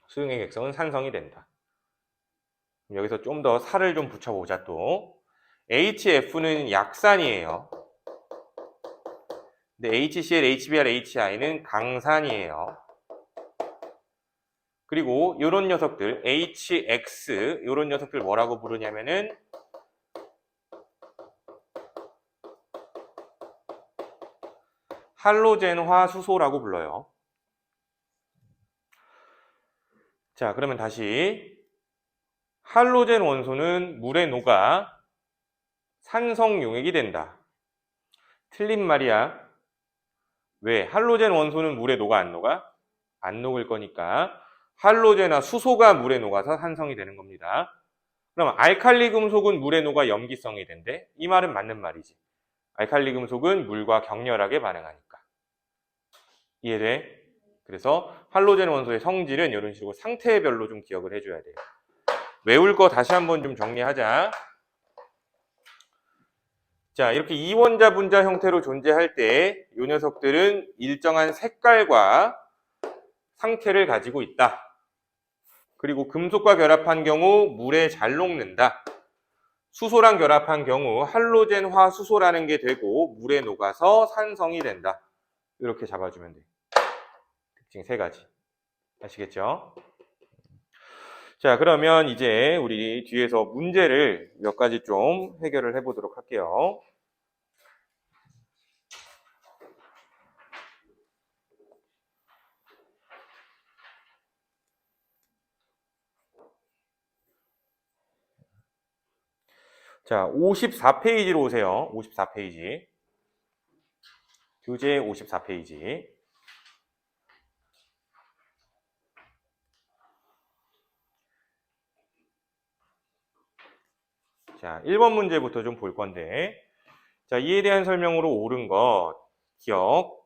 수용액 액성은 산성이 된다. 여기서 좀 더 살을 좀 붙여보자 또. HF는 약산이에요. 근데 HCl, HBr, HI는 강산이에요. 그리고 이런 녀석들, HX, 이런 녀석들 뭐라고 부르냐면은 할로젠화 수소라고 불러요. 자, 그러면 다시 할로젠 원소는 물에 녹아 산성 용액이 된다. 틀린 말이야. 왜? 할로젠 원소는 물에 녹아 안 녹아? 안 녹을 거니까 할로젠화 수소가 물에 녹아서 산성이 되는 겁니다. 그럼 알칼리 금속은 물에 녹아 염기성이 된대? 이 말은 맞는 말이지. 알칼리 금속은 물과 격렬하게 반응하니까. 이해돼? 그래서 할로젠 원소의 성질은 이런 식으로 상태별로 좀 기억을 해줘야 돼요. 외울 거 다시 한번 좀 정리하자. 자, 이렇게 이원자 분자 형태로 존재할 때 이 녀석들은 일정한 색깔과 상태를 가지고 있다. 그리고 금속과 결합한 경우 물에 잘 녹는다. 수소랑 결합한 경우 할로젠화 수소라는 게 되고 물에 녹아서 산성이 된다. 이렇게 잡아주면 돼. 특징 세 가지. 아시겠죠? 자, 그러면 이제 우리 뒤에서 문제를 몇 가지 좀 해결을 해보도록 할게요. 자, 54페이지로 오세요. 54페이지. 교재 54페이지. 자, 1번 문제부터 좀 볼 건데, 자, 이에 대한 설명으로 옳은 것, 기억.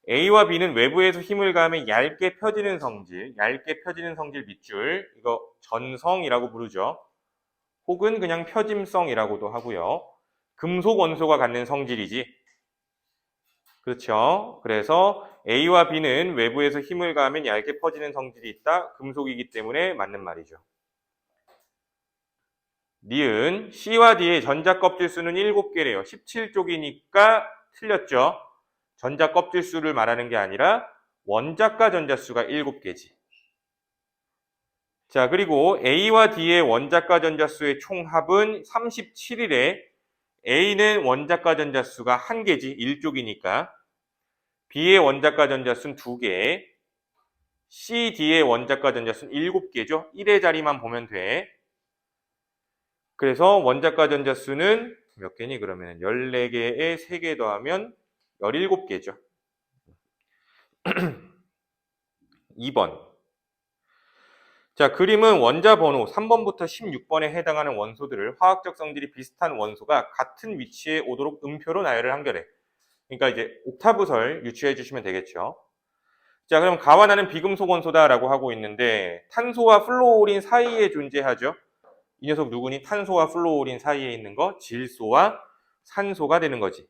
A와 B는 외부에서 힘을 가하면 얇게 펴지는 성질, 밑줄, 이거 전성이라고 부르죠. 혹은 그냥 펴짐성이라고도 하고요. 금속 원소가 갖는 성질이지. 그렇죠. 그래서 A와 B는 외부에서 힘을 가하면 얇게 퍼지는 성질이 있다. 금속이기 때문에 맞는 말이죠. 니은 C와 D의 전자 껍질 수는 7개래요. 17쪽이니까 틀렸죠. 전자 껍질 수를 말하는 게 아니라 원자가 전자 수가 7개지. 자, 그리고 A와 D의 원자가 전자 수의 총합은 37이래. A는 원자가 전자 수가 1개지. 1쪽이니까. B의 원자가 전자 수는 2개. C, D의 원자가 전자 수는 7개죠. 1의 자리만 보면 돼. 그래서 원자가 전자 수는 몇 개니? 그러면 14개에 3개 더하면 17개죠. 2번. 자, 그림은 원자 번호 3번부터 16번에 해당하는 원소들을 화학적 성질이 비슷한 원소가 같은 위치에 오도록 음표로 나열을 한 거래. 그러니까 이제 옥타브설 유추해 주시면 되겠죠. 자, 그럼 가와 나는 비금속 원소다라고 하고 있는데 탄소와 플로오린 사이에 존재하죠. 이 녀석 누구니? 탄소와 플로오린 사이에 있는 거 질소와 산소가 되는 거지.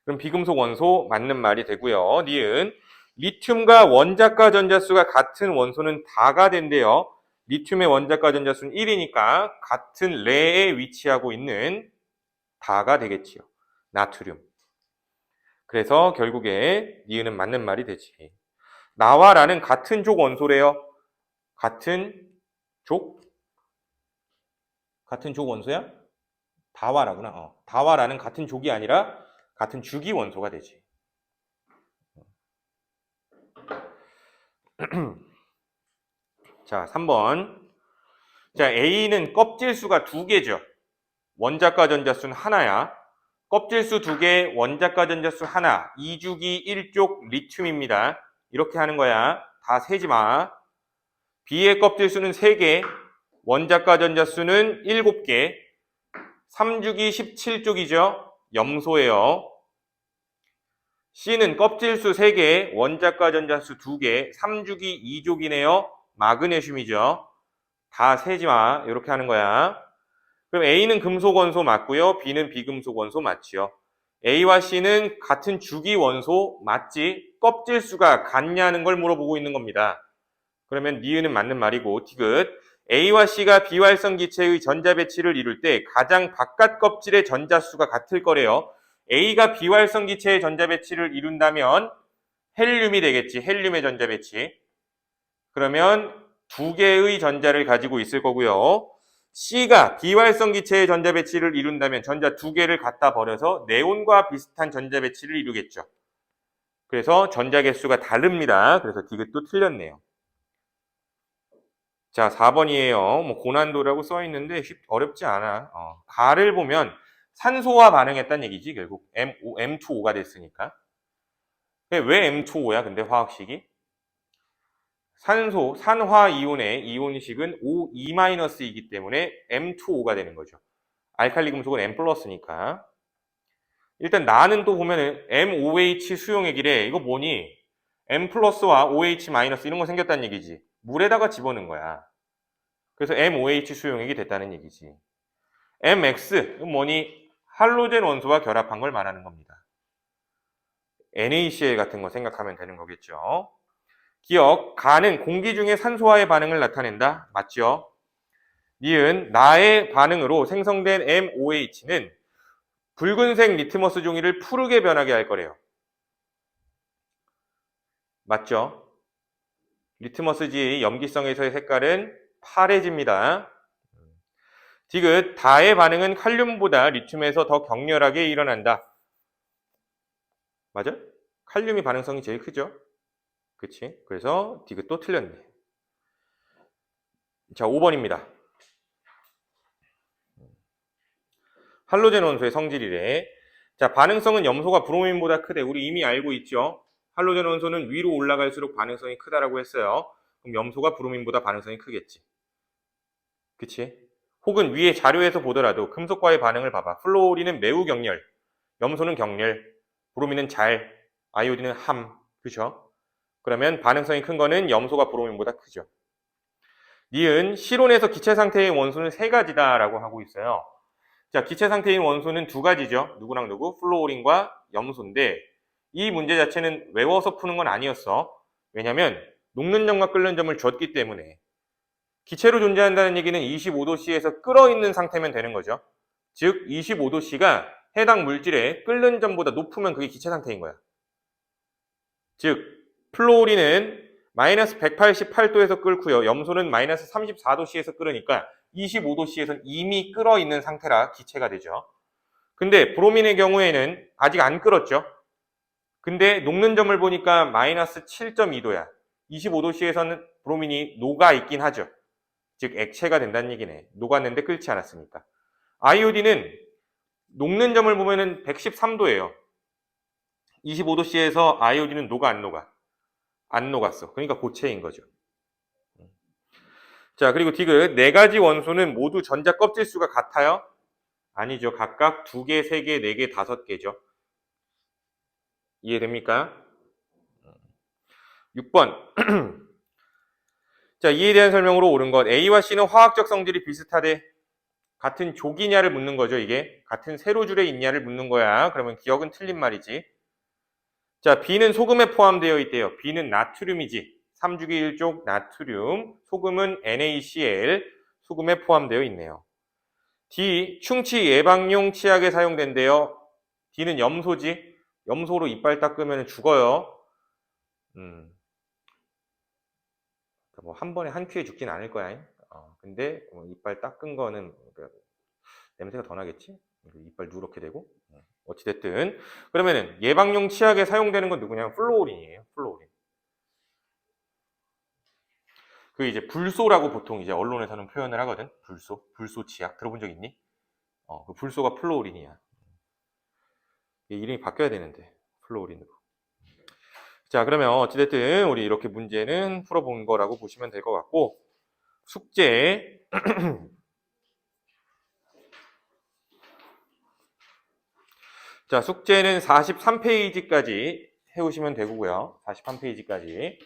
그럼 비금속 원소 맞는 말이 되고요. 니은 리튬과 원자가 전자수가 같은 원소는 다가 된대요. 리튬의 원자가 전자수는 1이니까 같은 레에 위치하고 있는 다가 되겠지요. 나트륨. 그래서 결국에 니은은 맞는 말이 되지. 나와 라는 같은 족 원소래요. 같은 족? 같은 족 원소야? 다와라구나. 다와라는 같은 족이 아니라 같은 주기 원소가 되지. 자, 3번. 자, A는 껍질수가 2개죠. 원자가 전자수는 하나야. 껍질수 2개, 원자가 전자수 하나. 2주기 1쪽 리튬입니다. 이렇게 하는 거야. 다 세지 마. B의 껍질수는 3개, 원자가 전자수는 7개. 3주기 17쪽이죠. 염소예요. C는 껍질수 3개, 원자과 전자수 2개, 3주기 2족이네요. 마그네슘이죠. 다 세지 마. 이렇게 하는 거야. 그럼 A는 금속 원소 맞고요. B는 비금속 원소 맞지요. A와 C는 같은 주기 원소 맞지? 껍질수가 같냐는 걸 물어보고 있는 겁니다. 그러면 니은은 맞는 말이고 디귿. A와 C가 비활성 기체의 전자 배치를 이룰 때 가장 바깥 껍질의 전자수가 같을 거래요. A가 비활성 기체의 전자 배치를 이룬다면 헬륨이 되겠지. 헬륨의 전자 배치. 그러면 2개의 전자를 가지고 있을 거고요. C가 비활성 기체의 전자 배치를 이룬다면 전자 2개를 갖다 버려서 네온과 비슷한 전자 배치를 이루겠죠. 그래서 전자 개수가 다릅니다. 그래서 디귿도 틀렸네요. 자, 4번이에요. 뭐 고난도라고 써 있는데 어렵지 않아. 가를 보면 산소와 반응했다는 얘기지, 결국. M2O가 됐으니까. 왜 M2O야, 근데 화학식이? 산소, 산화이온의 이온식은 O2-이기 때문에 M2O가 되는 거죠. 알칼리 금속은 M 플러스니까. 일단 나는 또 보면은 MOH 수용액이래. 이거 뭐니? M 플러스와 OH 마이너스 이런 거 생겼다는 얘기지. 물에다가 집어넣은 거야. 그래서 MOH 수용액이 됐다는 얘기지. MX, 이건 뭐니? 할로젠 원소와 결합한 걸 말하는 겁니다. NaCl 같은 거 생각하면 되는 거겠죠. 기억, 가는 공기 중에 산소와의 반응을 나타낸다. 맞죠? 니은, 나의 반응으로 생성된 MOH는 붉은색 리트머스 종이를 푸르게 변하게 할 거래요. 맞죠? 리트머스지의 염기성에서의 색깔은 파래집니다. 디귿, 다의 반응은 칼륨보다 리튬에서 더 격렬하게 일어난다. 맞아? 칼륨이 반응성이 제일 크죠? 그치? 그래서 디귿도 틀렸네. 자, 5번입니다. 할로젠 원소의 성질이래. 자, 반응성은 염소가 브로민보다 크대. 우리 이미 알고 있죠? 할로젠 원소는 위로 올라갈수록 반응성이 크다라고 했어요. 그럼 염소가 브로민보다 반응성이 크겠지. 그치? 혹은 위에 자료에서 보더라도 금속과의 반응을 봐봐. 플로리는 매우 격렬, 염소는 격렬, 브로민은 잘, 아이오딘은 함. 그죠? 그러면 반응성이 큰 거는 염소가 브로민보다 크죠. 니은 실온에서 기체 상태의 원소는 3가지다라고 하고 있어요. 자, 기체 상태인 원소는 2가지죠. 누구랑 누구? 플로린과 염소인데 이 문제 자체는 외워서 푸는 건 아니었어. 왜냐면 녹는 점과 끓는 점을 줬기 때문에. 기체로 존재한다는 얘기는 25도씨에서 끓어있는 상태면 되는 거죠. 즉 25도씨가 해당 물질의 끓는 점보다 높으면 그게 기체 상태인 거야. 즉 플로린은 마이너스 188도에서 끓고요. 염소는 마이너스 34도씨에서 끓으니까 25도씨에서는 이미 끓어있는 상태라 기체가 되죠. 근데 브로민의 경우에는 아직 안 끓었죠. 근데 녹는 점을 보니까 마이너스 7.2도야. 25도씨에서는 브로민이 녹아있긴 하죠. 즉 액체가 된다는 얘기네. 녹았는데 끓지 않았으니까. 아이오딘은 녹는 점을 보면은 113도예요. 25도씨에서 아이오딘은 녹아 안 녹아? 안 녹았어. 그러니까 고체인 거죠. 자, 그리고 디귿 4가지 원소는 모두 전자 껍질 수가 같아요? 아니죠. 각각 2개, 3개, 4개, 5개죠. 이해됩니까? 6번. 자, 이에 대한 설명으로 옳은 것. A와 C는 화학적 성질이 비슷하대. 같은 족이냐를 묻는 거죠, 이게. 같은 세로줄에 있냐를 묻는 거야. 그러면 기억은 틀린 말이지. 자, B는 소금에 포함되어 있대요. B는 나트륨이지. 3주기 1족 나트륨. 소금은 NaCl. 소금에 포함되어 있네요. D, 충치 예방용 치약에 사용된대요. D는 염소지. 염소로 이빨 닦으면 죽어요. 뭐 한 번에 한 큐에 죽진 않을 거야. 근데 이빨 닦은 거는 냄새가 더 나겠지? 이빨 누렇게 되고. 어찌됐든. 그러면은 예방용 치약에 사용되는 건 누구냐면 플로우린이에요. 플로우린. 그 이제 불소라고 보통 이제 언론에서는 표현을 하거든. 불소 치약 들어본 적 있니? 그 불소가 플로우린이야. 이름이 바뀌어야 되는데 플로우린으로. 자, 그러면 어찌됐든 우리 이렇게 문제는 풀어본 거라고 보시면 될 것 같고 숙제 자, 숙제는 43페이지까지 해오시면 되고요. 43페이지까지.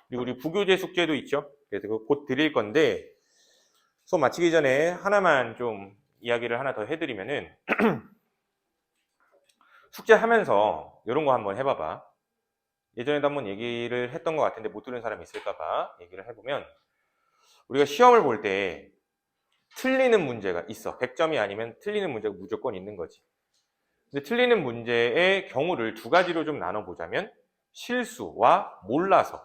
그리고 우리 부교재 숙제도 있죠. 그래서 그거 곧 드릴 건데, 수업 마치기 전에 하나만 좀 이야기를 하나 더 해드리면은, 숙제하면서 이런 거 한번 해봐봐. 예전에도 한번 얘기를 했던 것 같은데 못 들은 사람이 있을까봐 얘기를 해보면, 우리가 시험을 볼 때 틀리는 문제가 있어. 100점이 아니면 틀리는 문제가 무조건 있는 거지. 근데 틀리는 문제의 경우를 두 가지로 좀 나눠보자면, 실수와 몰라서.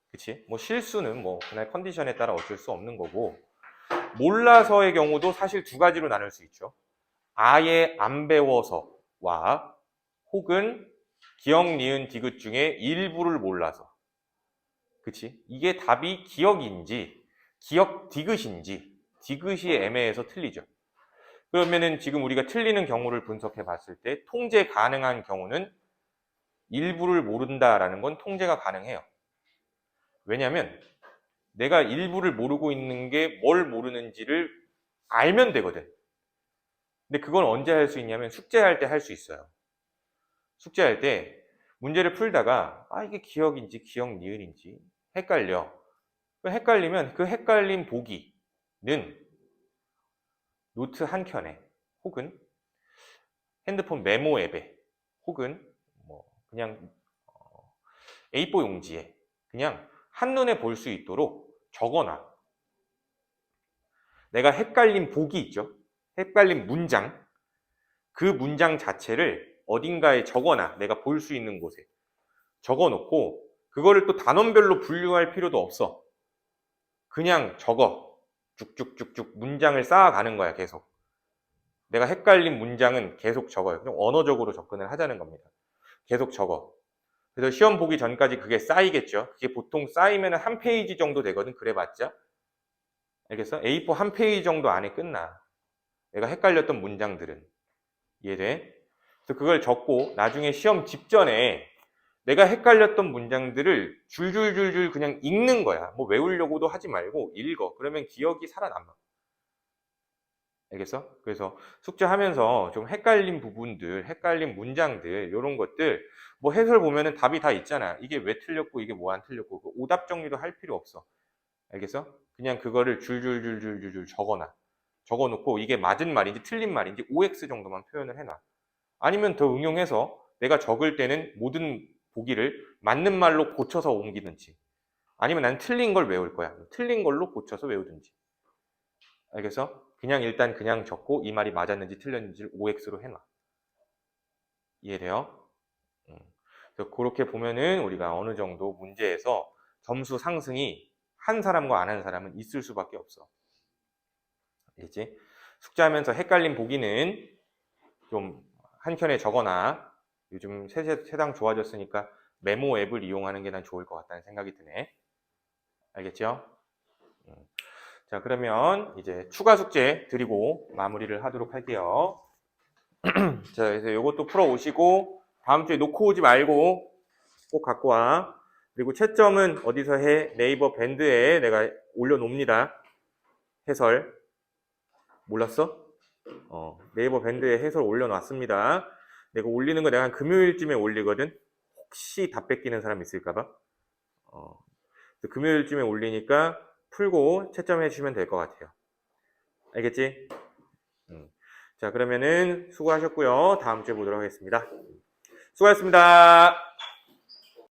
그치? 뭐 실수는 뭐 그날 컨디션에 따라 어쩔 수 없는 거고, 몰라서의 경우도 사실 두 가지로 나눌 수 있죠. 아예 안 배워서와 혹은 기억, 니은, 디귿 중에 일부를 몰라서. 그치? 이게 답이 기억인지 기억 디귿인지 디귿이 애매해서 틀리죠. 그러면은 지금 우리가 틀리는 경우를 분석해 봤을 때 통제 가능한 경우는 일부를 모른다라는 건 통제가 가능해요. 왜냐하면 내가 일부를 모르고 있는 게 뭘 모르는지를 알면 되거든. 근데 그건 언제 할 수 있냐면 숙제할 때 할 수 있어요. 숙제할 때 문제를 풀다가 이게 기억인지 기억 니은인지 헷갈려. 헷갈리면 그 헷갈림 보기는 노트 한 켠에 혹은 핸드폰 메모 앱에 혹은 뭐 그냥 A4 용지에 그냥 한눈에 볼 수 있도록 적어놔. 내가 헷갈린 보기 있죠? 헷갈린 문장. 그 문장 자체를 어딘가에 적어놔. 내가 볼 수 있는 곳에. 적어놓고 그거를 또 단원별로 분류할 필요도 없어. 그냥 적어. 쭉쭉쭉쭉 문장을 쌓아가는 거야, 계속. 내가 헷갈린 문장은 계속 적어요. 그냥 언어적으로 접근을 하자는 겁니다. 계속 적어. 그래서 시험 보기 전까지 그게 쌓이겠죠. 그게 보통 쌓이면 한 페이지 정도 되거든. 그래봤자. 알겠어? A4 한 페이지 정도 안에 끝나. 내가 헷갈렸던 문장들은. 이해돼? 그래서 그걸 적고 나중에 시험 직전에 내가 헷갈렸던 문장들을 줄줄줄줄 그냥 읽는 거야. 뭐 외우려고도 하지 말고 읽어. 그러면 기억이 살아남아. 알겠어? 그래서 숙제하면서 좀 헷갈린 부분들, 헷갈린 문장들, 이런 것들, 뭐 해설 보면은 답이 다 있잖아. 이게 왜 틀렸고, 이게 뭐 안 틀렸고, 그 오답 정리도 할 필요 없어. 알겠어? 그냥 그거를 줄줄줄줄줄 적어놔. 적어놓고 이게 맞은 말인지 틀린 말인지 OX 정도만 표현을 해놔. 아니면 더 응용해서 내가 적을 때는 모든 보기를 맞는 말로 고쳐서 옮기든지. 아니면 난 틀린 걸 외울 거야. 틀린 걸로 고쳐서 외우든지. 알겠어? 그냥 일단 그냥 적고 이 말이 맞았는지 틀렸는지 OX로 해놔. 이해돼요? 그래서 그렇게 보면은 우리가 어느 정도 문제에서 점수 상승이 한 사람과 안 한 사람은 있을 수밖에 없어. 알겠지? 숙제하면서 헷갈림 보기는 좀 한켠에 적어놔. 요즘 세상 좋아졌으니까 메모 앱을 이용하는 게 난 좋을 것 같다는 생각이 드네. 알겠죠? 자, 그러면 이제 추가 숙제 드리고 마무리를 하도록 할게요. 자, 그래서 이것도 풀어 오시고 다음 주에 놓고 오지 말고 꼭 갖고 와. 그리고 채점은 어디서 해? 네이버 밴드에 내가 올려놓습니다. 해설. 몰랐어? 네이버 밴드에 해설 올려놨습니다. 내가 올리는 거 내가 한 금요일쯤에 올리거든? 혹시 답 뺏기는 사람 있을까봐? 금요일쯤에 올리니까 풀고 채점해 주시면 될 것 같아요. 알겠지? 자, 그러면은 수고하셨고요. 다음 주에 보도록 하겠습니다. 수고하셨습니다.